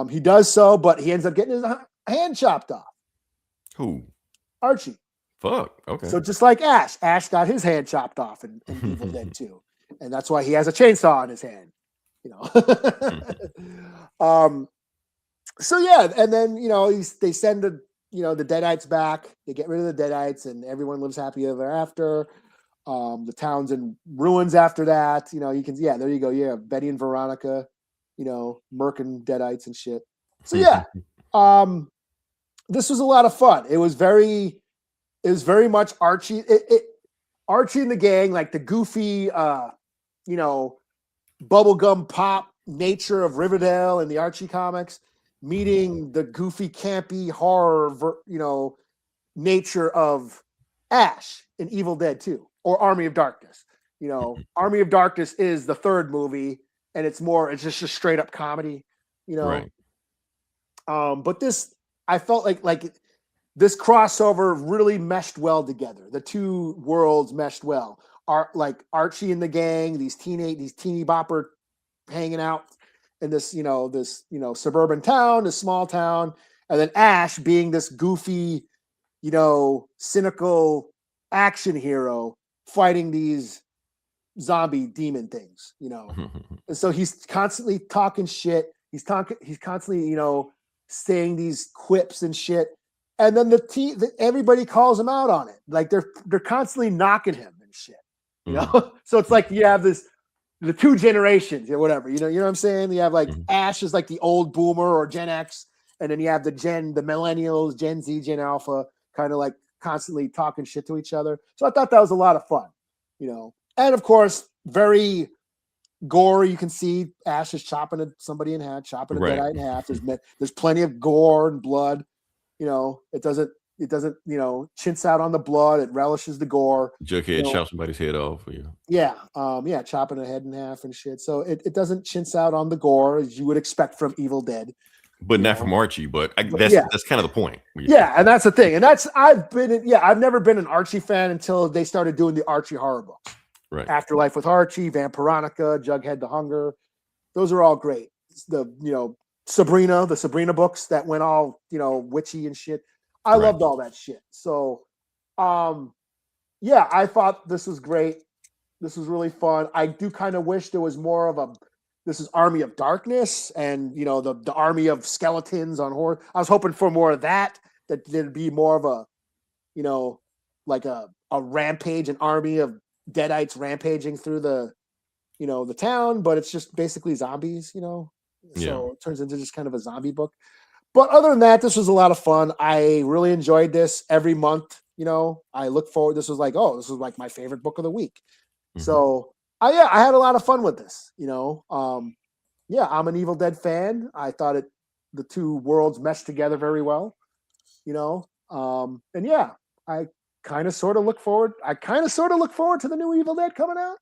He does so, but he ends up getting his hand chopped off. Who? Archie. Fuck. Okay. So just like Ash got his hand chopped off in Evil Dead 2. And that's why he has a chainsaw in his hand. So yeah, and then they send the Deadites back. They get rid of the Deadites, and everyone lives happy ever after. The town's in ruins after that. There you go. Yeah, Betty and Veronica, murking Deadites and shit. So yeah, this was a lot of fun. It was very much Archie. Archie and the gang, like the goofy, bubblegum pop nature of Riverdale and the Archie comics, meeting the goofy, campy horror, nature of Ash in Evil Dead 2 or Army of Darkness. Army of Darkness is the third movie, and it's just a straight up comedy, Right. But this, I felt like this crossover really meshed well together. The two worlds meshed well. Like Archie and the gang, these teeny bopper hanging out in this suburban town, this small town, and then Ash being this goofy, cynical action hero fighting these zombie demon things, And so he's constantly talking shit. He's constantly, saying these quips and shit. And then everybody calls him out on it. Like they're constantly knocking him and shit, So it's like you have the two generations or whatever, you know what I'm saying? You have like Ash is like the old boomer or Gen X, and then you have the millennials, Gen Z, Gen Alpha, kind of like constantly talking shit to each other. So I thought that was a lot of fun, and of course, very gory. You can see Ash is chopping somebody in half, chopping a Deadite in half. There's plenty of gore and blood. It doesn't chintz out on the blood. It relishes the gore. Jughead chop somebody's head off. Yeah. Chopping a head in half and shit. So it doesn't chintz out on the gore as you would expect from Evil Dead. But not from Archie, that's kind of the point. Yeah, and that's the thing. And I've never been an Archie fan until they started doing the Archie horror books. Right. Afterlife with Archie, Vampironica, Jughead the Hunger. Those are all great. The Sabrina books that went all, witchy and shit. I loved all that shit. So, I thought this was great. This was really fun. I do kind of wish there was more of this is Army of Darkness and, the army of skeletons on horror. I was hoping for more of that there'd be more of a, like a rampage, an army of Deadites rampaging through the town, but it's just basically zombies, So it turns into just kind of a zombie book. But other than that, this was a lot of fun. I really enjoyed this every month. I look forward. This was like my favorite book of the week. Mm-hmm. So I had a lot of fun with this. I'm an Evil Dead fan. I thought the two worlds meshed together very well. I kind of sort of look forward. To the new Evil Dead coming out.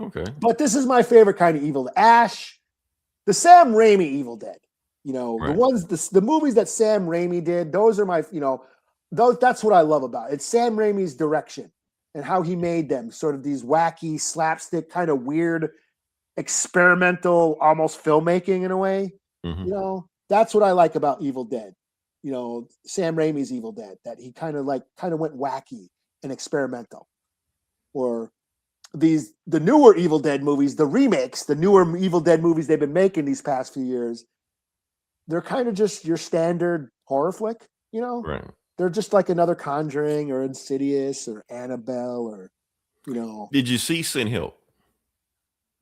Okay. But this is my favorite kind of Evil Dead. Ash, the Sam Raimi Evil Dead. The ones, the movies that Sam Raimi did, those are my, that's what I love about it. It's Sam Raimi's direction and how he made them, sort of these wacky, slapstick, kind of weird, experimental, almost filmmaking in a way. Mm-hmm. That's what I like about Evil Dead. Sam Raimi's Evil Dead, that he kind of went wacky and experimental. Or the newer Evil Dead movies, the remakes, the newer Evil Dead movies they've been making these past few years, they're kind of just your standard horror flick, you know? Right. They're just like another Conjuring or Insidious or Annabelle or, you know. Did you see Sin Help?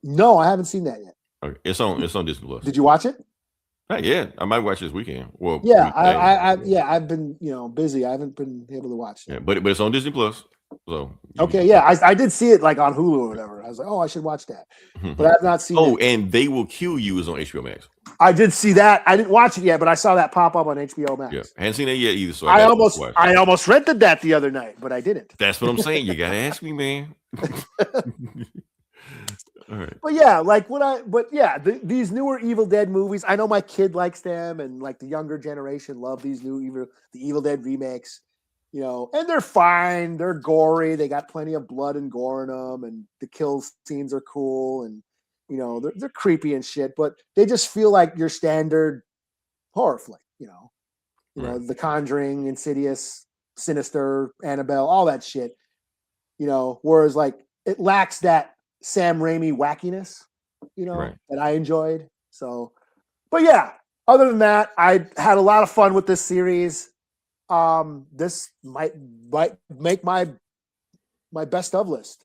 No, I haven't seen that yet. Okay. It's on Disney Plus. Did you watch it? Not yet. I might watch this weekend. Well, yeah, I've been busy. I haven't been able to watch it. Yeah, but it's on Disney Plus. So okay, yeah, I did see it like on Hulu or whatever. I was like, oh, I should watch that, but I've not seen. Oh, it. And They Will Kill You is on HBO Max. I did see that. I didn't watch it yet, but I saw that pop up on HBO Max. Yeah, I hadn't seen it yet either. So I almost rented that the other night, but I didn't. That's what I'm saying. You gotta ask me, man. All right. But yeah, these newer Evil Dead movies. I know my kid likes them, and like the younger generation love these the Evil Dead remakes. You know, and they're fine. They're gory. They got plenty of blood and gore in them, and the kill scenes are cool, and you know they're creepy and shit. But they just feel like your standard horror flick. You know, The Conjuring, Insidious, Sinister, Annabelle, all that shit. You know, whereas like it lacks that Sam Raimi wackiness, you know, that I enjoyed. So, but yeah, other than that, I had a lot of fun with this series. This might make my best of list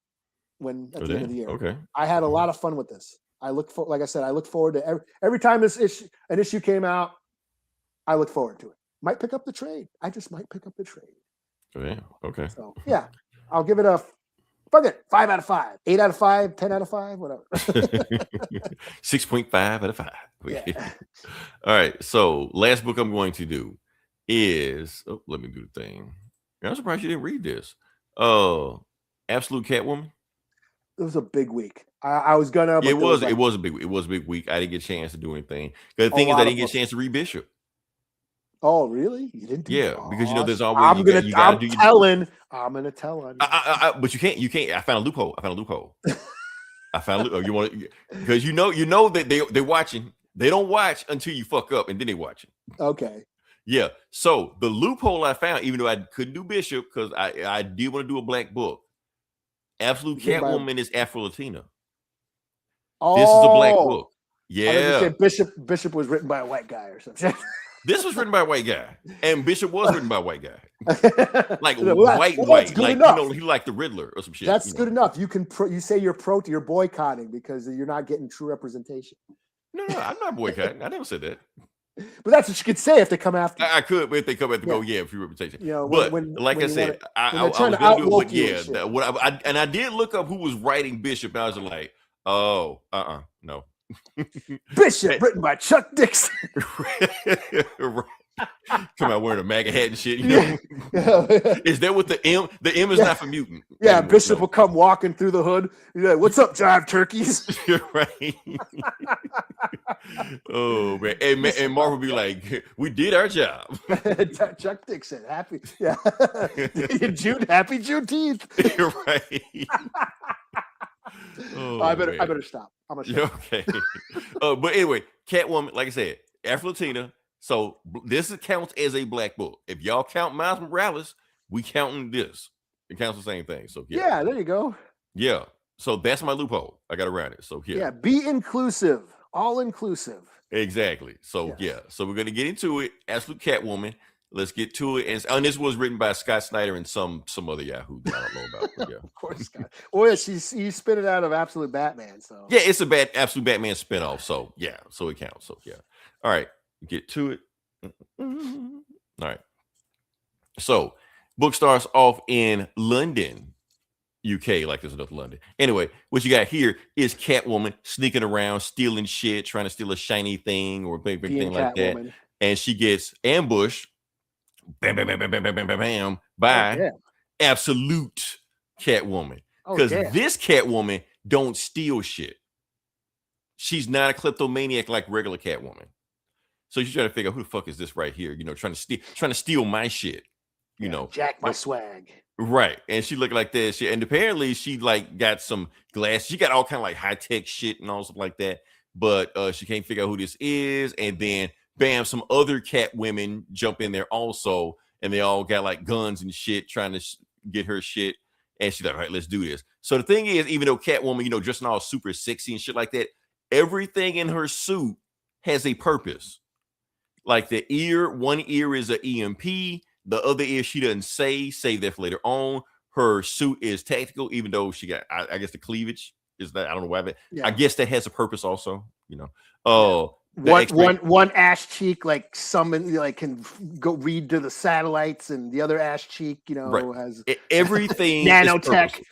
at the end of the year. Okay. I had a lot of fun with this. Like I said, I look forward to every time an issue came out, I look forward to it. Might pick up the trade. I just might pick up the trade. Oh, yeah. Okay. So yeah, I'll give it a 5 out of 5, 8 out of 5, 10 out of 5, whatever. 6.5 out of 5. Yeah. All right. So last book I'm going to do is let me do the thing. I'm surprised you didn't read this. Absolute Catwoman. It was a big week. I was gonna. It was a big week. I didn't get a chance to do anything. The thing is, I didn't get a chance to read Bishop. Oh, really? You didn't? Because you know there's always. I'm gonna tell on you. But you can't. I found a loophole. I found a loophole. You want to, because you know that they're watching. They don't watch until you fuck up, and then they watch it. Okay. Yeah. So the loophole I found, even though I couldn't do Bishop because I did want to do a black book. Absolute Catwoman is Afro-Latina. Oh, this is a black book. Yeah. Bishop was written by a white guy or something. This was written by a white guy, and Bishop was written by a white guy, like white. Like he liked the Riddler or some shit. That's good enough. You can you say you're boycotting because you're not getting true representation. No, I'm not boycotting. I never said that. But that's what you could say if they come after. I could, but if they come after, go free representation. You know, but like I said, I was going to do it. But I did look up who was writing Bishop. And I was like, no. Bishop, written by Chuck Dixon. Come out wearing a MAGA hat and shit. You know? Is that what the M? The M is not for mutant. Yeah, anymore, Bishop will come walking through the hood. He's like, "What's up, jive turkeys?" You're right. Oh man, and Mark will be like, "We did our job." Chuck Dixon, happy, happy Juneteenth. You're right. Oh, I better stop. I'm gonna okay. But anyway, Catwoman, like I said, Afro-Latina. So this counts as a black book. If y'all count Miles Morales, we counting this. It counts the same thing. So yeah, there you go. Yeah. So that's my loophole. I got around it. So yeah, be inclusive, all inclusive. Exactly. So so we're gonna get into it. Absolute Catwoman. Let's get to it. And this was written by Scott Snyder and some other Yahoo I don't know about. But Of course, Scott. Well, you spin it out of Absolute Batman. So yeah, it's a Absolute Batman spinoff. So yeah, so it counts. So yeah. All right, get to it. All right. So book starts off in London, UK, like there's another London. Anyway, what you got here is Catwoman sneaking around, stealing shit, trying to steal a shiny thing or a big thing like that. And she gets ambushed. Bam, bam, bam, bam, bam, bam, bam, bam, by Absolute Catwoman. Because this Catwoman don't steal shit. She's not a kleptomaniac like regular Catwoman. So she's trying to figure out who the fuck is this right here, trying to steal my shit, jack my swag. Right. And she looked like that. And apparently she like got some glass. She got all kind of like high-tech shit and all stuff like that. But she can't figure out who this is. And then bam, some other cat women jump in there also, and they all got like guns and shit trying to get her shit. And she's like, all right, let's do this. So the thing is, even though Catwoman, dressing all super sexy and shit like that, everything in her suit has a purpose. Like one ear is an EMP, the other ear she doesn't save that for later on. Her suit is tactical, even though she got, I guess the cleavage is that, I don't know why, but I guess that has a purpose also, One ass cheek can go read to the satellites, and the other ass cheek, has everything nanotech.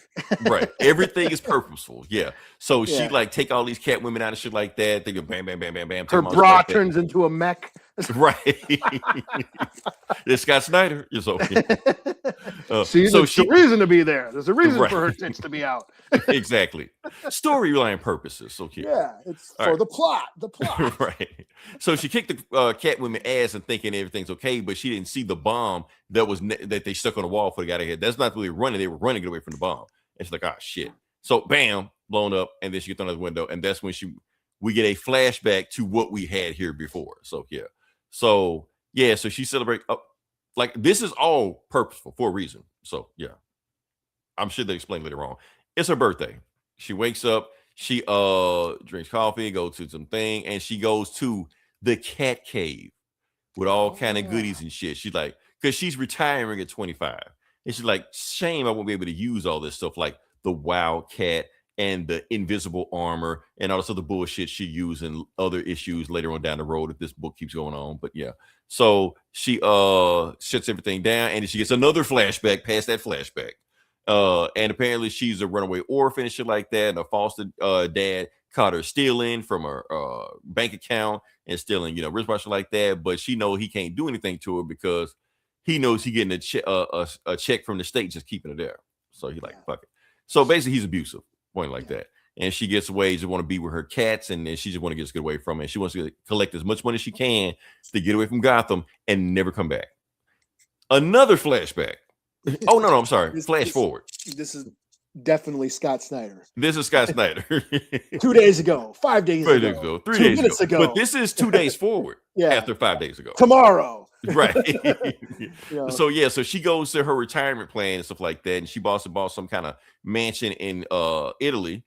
Right, everything is purposeful. Yeah, so she take all these Catwomen out and shit like that. They go bam, bam, bam, bam, bam. Her bra turns into a mech. Right, it's Scott Snyder. So there's a reason to be there. There's a reason for her tits to be out. Exactly, storyline purposes. So it's for the plot. The plot. Right. So she kicked the Catwoman ass and thinking everything's okay, but she didn't see the bomb that they stuck on the wall for the guy to hit. That's not really running. They were running away from the bomb. And she's like, oh shit. So bam, blown up, and then she gets thrown out the window, and that's when we get a flashback to what we had here before. So so she celebrates. This is all purposeful for a reason. So I'm sure they explain later on. It's her birthday. She wakes up, she drinks coffee, goes to some thing, and she goes to the cat cave with all kind of goodies and shit. She's like, because she's retiring at 25. And she's like, shame I won't be able to use all this stuff like the Wildcat and the invisible armor and all this other bullshit she used in other issues later on down the road if this book keeps going on. But so she shuts everything down, and she gets another flashback past that flashback. And apparently she's a runaway orphan and shit like that, and her foster dad caught her stealing from her bank account and stealing, wristwatch like that. But she knows he can't do anything to her because he knows he's getting a check from the state just keeping it there. So he's like, fuck it. So basically he's abusive, point like that. And she gets away to want to be with her cats, and then she just want to get away from it. She wants to collect as much money as she can to get away from Gotham and never come back. Another flashback. Oh, no, I'm sorry. Flash forward. This is definitely Scott Snyder. This is Scott Snyder. 2 days ago, 5 days ago, 3 days ago. But this is 2 days forward after 5 days ago. Tomorrow. Right. So she goes to her retirement plan and stuff like that, and she bought some kind of mansion in Italy.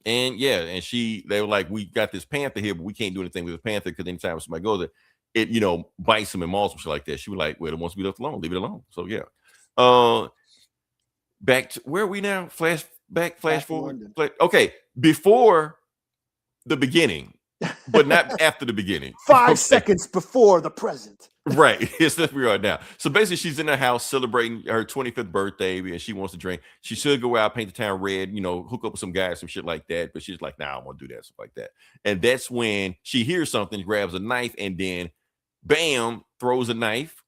And they were like, we got this panther here, but we can't do anything with the panther because anytime somebody goes there, it bites them and mauls them, shit like that. She was like, well, it wants to be left alone, leave it alone. So back to where are we now? Flash forward. Okay, before the beginning, but not after the beginning. 5 seconds before the present. Right. It's that we are now. So basically she's in her house celebrating her 25th birthday, and she wants to drink. She should go out, paint the town red, hook up with some guys, some shit like that. But she's like, nah, I don't want to do that, stuff like that. And that's when she hears something, grabs a knife, and then bam, throws a knife,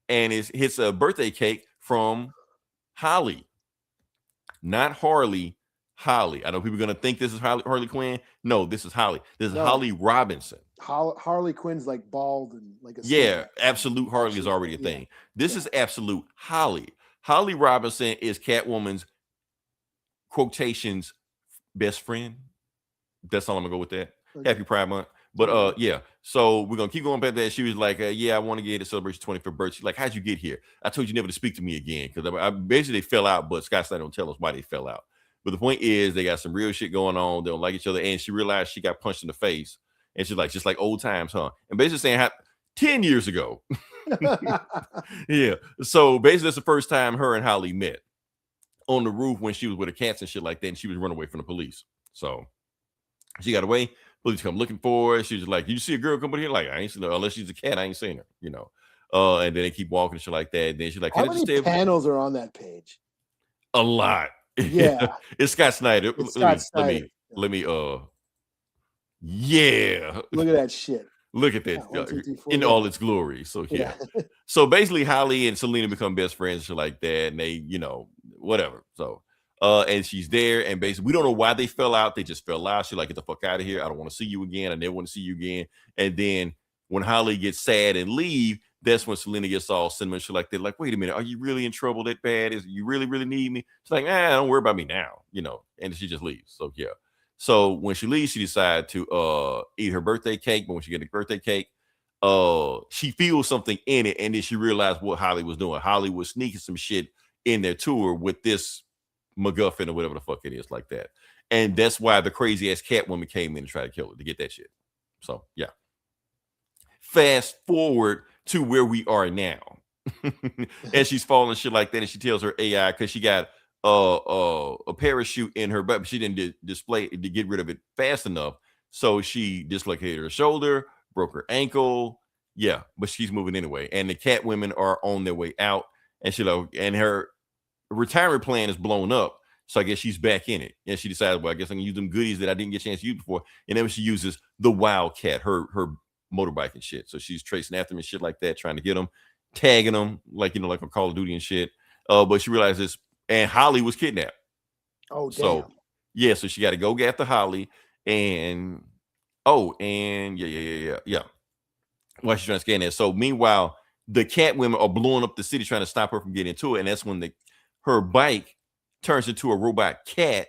and it hits a birthday cake from Holly. Not Harley, Holly. I know people are going to think this is Harley Quinn. No, this is Holly. This is Holly Robinson. Harley Quinn's like bald and like a absolute Harley is already a thing. This is absolute Holly. Holly Robinson is Catwoman's quotations best friend. That's all I'm gonna go with that. Okay. Happy Pride Month. But so we're gonna keep going back there. She was like, I want to get to celebrate your 25th birthday. She's like, how'd you get here? I told you never to speak to me again, because I basically they fell out, but Scott Snyder don't tell us why they fell out. But the point is, they got some real shit going on. They don't like each other, and she realized she got punched in the face, and she's like, just like old times, huh? And basically saying, 10 years ago. So basically, that's the first time her and Holly met on the roof when she was with her cats and shit like that, and she was running away from the police. So she got away. Police come looking for her. She was like, you see a girl come in here? Like, I ain't seen her. Unless she's a cat, I ain't seen her, And then they keep walking and shit like that. And then she's like, how many panels are on that page? A lot. Yeah. It's Scott Snyder. Let me Look at that shit. Look at that in all its glory. So so basically Holly and Selena become best friends and shit like that, and they, whatever. So and she's there, and basically we don't know why they fell out. They just fell out. She's like, get the fuck out of here. I don't want to see you again. I never want to see you again. And then when Holly gets sad and leave, that's when Selena gets all sentimental shit like that. Like, wait a minute, are you really in trouble that bad? Is you really, really need me? She's like, don't worry about me now, and she just leaves. So So when she leaves, she decides to eat her birthday cake. But when she gets the birthday cake, she feels something in it, and then she realized what Holly was doing. Holly was sneaking some shit in their tour with this MacGuffin or whatever the fuck it is like that. And that's why the crazy ass Catwoman came in and tried to kill her to get that shit. So yeah. Fast forward to where we are now. And she's falling shit like that, and she tells her AI because she got a parachute in her butt, but she didn't display it to get rid of it fast enough. So she dislocated her shoulder, broke her ankle. Yeah, but she's moving anyway. And the Catwomen are on their way out, and and her retirement plan is blown up. So I guess she's back in it. And she decided, well, I guess I can use them goodies that I didn't get a chance to use before. And then she uses the Wildcat, her motorbike and shit. So she's tracing after them and shit like that, trying to get them, tagging them, like on Call of Duty and shit. But she realizes, and Holly was kidnapped. Oh, damn. So yeah, so she got to go get after Holly, and yeah. While she's trying to scan that. So meanwhile, the Catwomen are blowing up the city trying to stop her from getting into it, and that's when her bike turns into a robot cat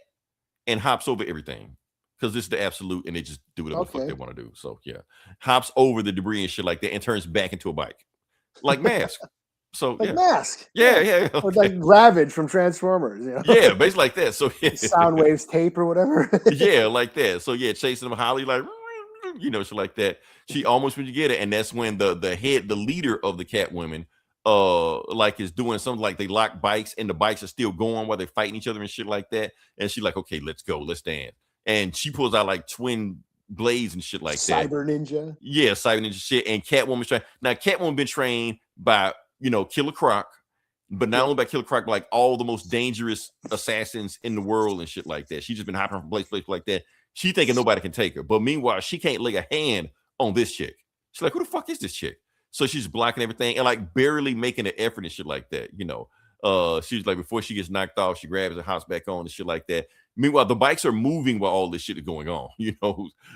and hops over everything. Because this is the absolute, and they just do whatever the fuck they want to do. So yeah, hops over the debris and shit like that, and turns back into a bike, like Mask. So like yeah. Mask. Yeah. Okay. Or like Ravage from Transformers. You know? Yeah, basically like that. So yeah. Soundwaves tape or whatever. Yeah, like that. So yeah, chasing them, Holly, like shit like that. She almost when you get it, and that's when the leader of the Catwomen, like is doing something like they lock bikes, and the bikes are still going while they're fighting each other and shit like that. And she's like, okay, let's go, let's dance. And she pulls out like twin blades and shit like that. Cyber Ninja. Yeah, Cyber Ninja shit. And Catwoman's trained. Now, Catwoman been trained by, Killer Croc, but not only by Killer Croc, but like all the most dangerous assassins in the world and shit like that. She's just been hopping from place to place like that. She thinking nobody can take her. But meanwhile, she can't lay a hand on this chick. She's like, who the fuck is this chick? So she's blocking everything and like barely making an effort and shit like that, She's like, before she gets knocked off, she grabs her house back on and shit like that. Meanwhile, the bikes are moving while all this shit is going on,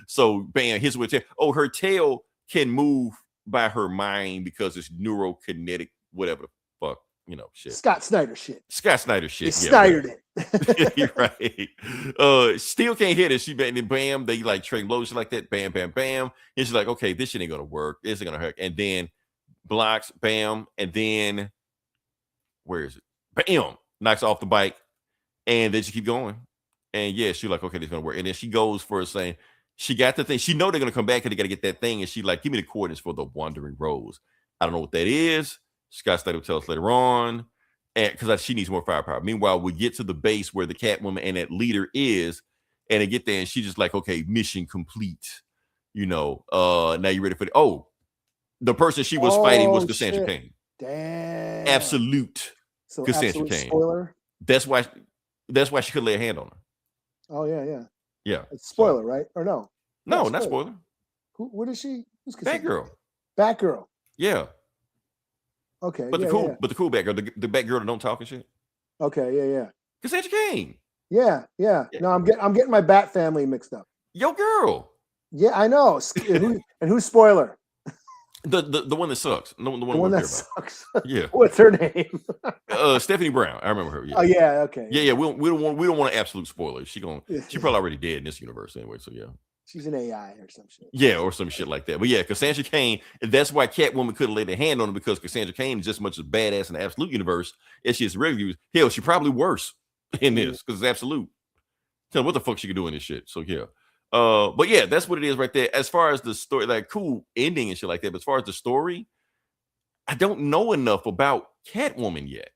So bam, here's what her tail can move by her mind because it's neurokinetic, whatever the fuck, shit. Scott Snyder shit. They Snydered it. You're right. Still can't hit it. She bam, they like trade blows like that. Bam, bam, bam. And she's like, okay, this shit ain't gonna work. This ain't gonna hurt. And then blocks, bam, and then where is it? Bam, knocks off the bike, and they just keep going. And yeah, she's like, okay, this is gonna work. And then she goes for saying she got the thing. She know they're gonna come back and they gotta get that thing. And she like, give me the coordinates for the Wandering Rose. I don't know what that is. Scott Snyder will tell us later on, and because she needs more firepower. Meanwhile, we get to the base where the Catwoman and that leader is, and they get there, and she's just like, okay, mission complete. Now you ready for the person she was fighting was Cassandra Cain. Damn. Absolute. So Cassandra Cain. Spoiler. That's why she could lay a hand on her. Oh yeah. Yeah. It's spoiler, right? Or no? No, not spoiler. What is she? Who's Cassandra? Batgirl. Yeah. Okay. But the cool Batgirl, the Batgirl that don't talk and shit. Okay, yeah. Cassandra Cain. Yeah. No, I'm getting my Bat family mixed up. Yo, girl. Yeah, I know. And who's spoiler? The one that sucks. The one that sucks. Yeah. What's her name? Stephanie Brown. I remember her. Yeah. Oh yeah. Okay. Yeah. We don't want an absolute spoiler. She probably already dead in this universe anyway. So yeah. She's an AI or some shit. Yeah, or some shit like that. But yeah, Cassandra Cain. That's why Catwoman couldn't lay their hand on her because Cassandra Cain is just as much as badass in the absolute universe as she is in reviews. Hell, she's probably worse in this because it's absolute. Tell me what the fuck she could do in this shit. So yeah. But yeah, that's what it is right there. As far as the story, like cool ending and shit like that. But as far as the story, I don't know enough about Catwoman yet.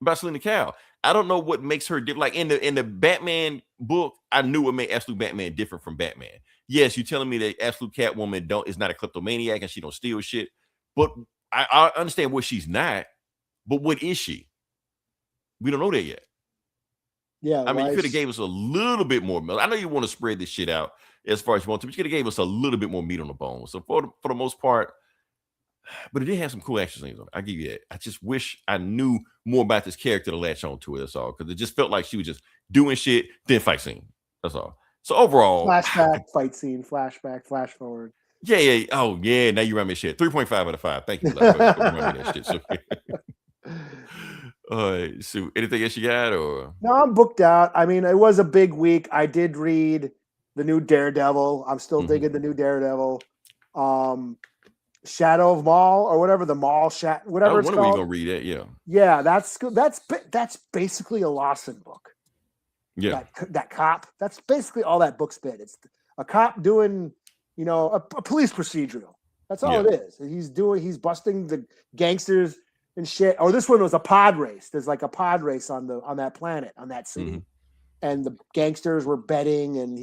About Selena Kyle. I don't know what makes her different. Like in the Batman book, I knew what made Absolute Batman different from Batman. Yes, you're telling me that Absolute Catwoman is not a kleptomaniac and she don't steal shit. But I understand what she's not. But what is she? We don't know that yet. Yeah, I mean, you could have gave us a little bit more milk. I know you want to spread this shit out as far as you want to, but you could have gave us a little bit more meat on the bone. So for the most part, but it did have some cool action scenes on it. I give you that. I just wish I knew more about this character to latch on to it. That's all. Because it just felt like she was just doing shit, then fight scene. That's all. So overall, flashback, fight scene, flashback, flash forward. Yeah. Oh yeah. Now you run me shit. 3.5 out of 5. Thank you. For that shit. So anything else you got or no? I'm booked out. I mean, it was a big week. I did read the new Daredevil. I'm still digging the new Daredevil. Shadow of Maul or whatever the Maul whatever it's called. When are we called. gonna read that? Yeah. Yeah, that's basically a Lawson book. Yeah. That cop. That's basically all that book's been. It's a cop doing, a police procedural. That's all it is. He's busting the gangsters and shit. Oh, this one was a pod race. There's like a pod race on that planet, on that city. And the gangsters were betting, and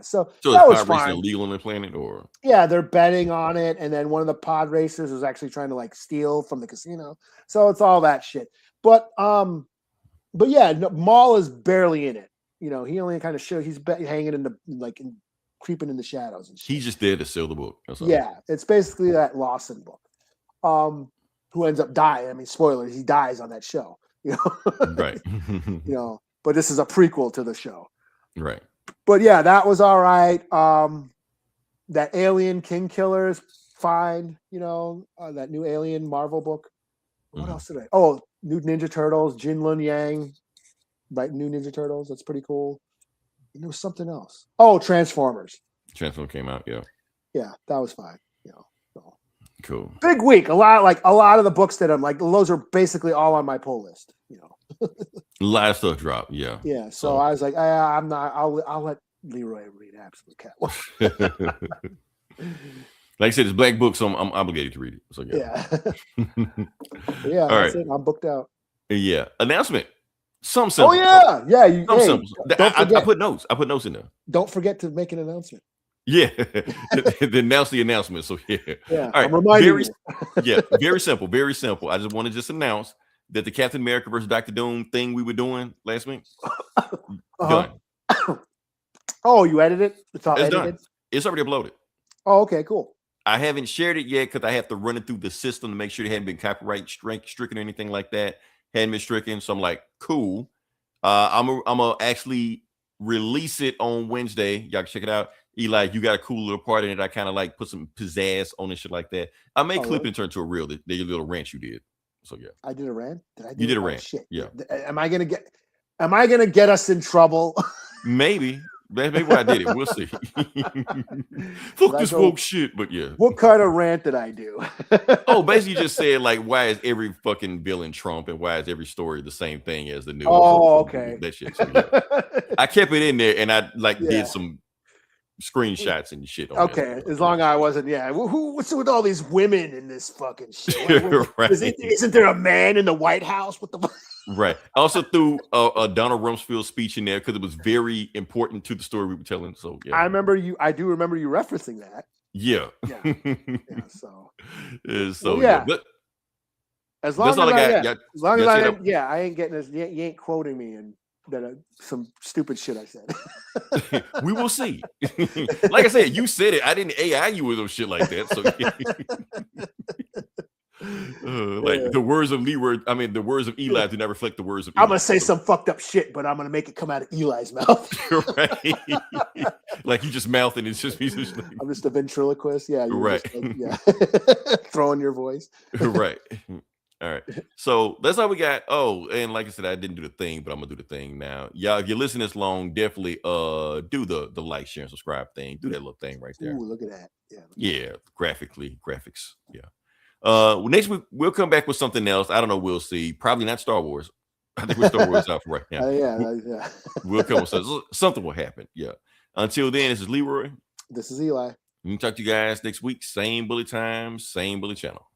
so that was fine. Illegal on the planet, or they're betting on it, and then one of the pod racers was actually trying to like steal from the casino. So it's all that shit. But Maul is barely in it. He only kind of shows he's hanging in the creeping in the shadows and shit. He's just there to sell the book. It's basically that Lawson book. Who ends up dying? I mean, spoilers, he dies on that show. Right. But this is a prequel to the show. Right. But yeah, that was all right. That Alien King Killer is fine. That new Alien Marvel book. What else did new Ninja Turtles, Jin Lun Yang, right? New Ninja Turtles. That's pretty cool. And there was something else. Oh, Transformers. Transformers came out. Yeah. Yeah, that was fine. So. Cool. Big week. A lot of the books that I'm like, those are basically all on my pull list. A lot of stuff dropped. Yeah. Yeah. So I was like, I'm not. I'll let Leroy read Absolute Catwoman. Like I said, it's black book, so I'm obligated to read it. So yeah. All right. It. I'm booked out. Yeah. Announcement. Some simple. Oh yeah. I put notes. I put notes in there. Don't forget to make an announcement. Yeah. To announce the announcement. So yeah. Yeah. All right. I'm reminding you. Very simple. Very simple. I just want to announce that the Captain America versus Dr. Doom thing we were doing last week. Done. Oh, you edited it? It's all edited? Done. It's already uploaded. Oh, okay, cool. I haven't shared it yet because I have to run it through the system to make sure it hadn't been copyright stricken or anything like that. Hadn't been stricken. So I'm like, cool. I'm gonna actually release it on Wednesday. Y'all can check it out. Eli, you got a cool little part in it. I kind of like put some pizzazz on and shit like that. I may clip it and turn it to a reel. The little rant you did. So yeah. I did a rant. You did a rant. Shit. Yeah. Am I gonna get us in trouble? Maybe. That's maybe why I did it. We'll see. Fuck this woke shit, but yeah. What kind of rant did I do? Basically just said like, why is every fucking villain Trump and why is every story the same thing as the news? Oh, okay. That shit. So, yeah. I kept it in there and I did some screenshots and shit. Okay, as long as I wasn't. Yeah, what's with all these women in this fucking shit? Right. Isn't there a man in the White House? What the? Right. I also threw a Donald Rumsfeld speech in there because it was very important to the story we were telling. So yeah, I do remember you referencing that. Yeah. So yeah. But as long as I ain't getting this. You ain't quoting me and some stupid shit I said. We will see. Like I said, you said it. I didn't AI you with those shit like that. So. The words of the words of Eli do not reflect the words of Eli. I'm gonna say some fucked up shit, but I'm gonna make it come out of Eli's mouth. Right. Like you just mouth and it's just me. I'm just a ventriloquist. Yeah. Right. Throwing your voice. Right. All right. So that's all we got. Oh, and like I said, I didn't do the thing, but I'm gonna do the thing now. Y'all, if you're listening this long, definitely do the like, share, and subscribe thing. Do that little thing right there. Ooh, look at that. Yeah. Graphics. Yeah. Next week we'll come back with something else. I don't know. We'll see. Probably not Star Wars. I think we're Star Wars out for right now. Yeah. We'll come with something will happen. Yeah. Until then, this is Leroy. This is Eli. We can talk to you guys next week. Same bully time, same bully channel.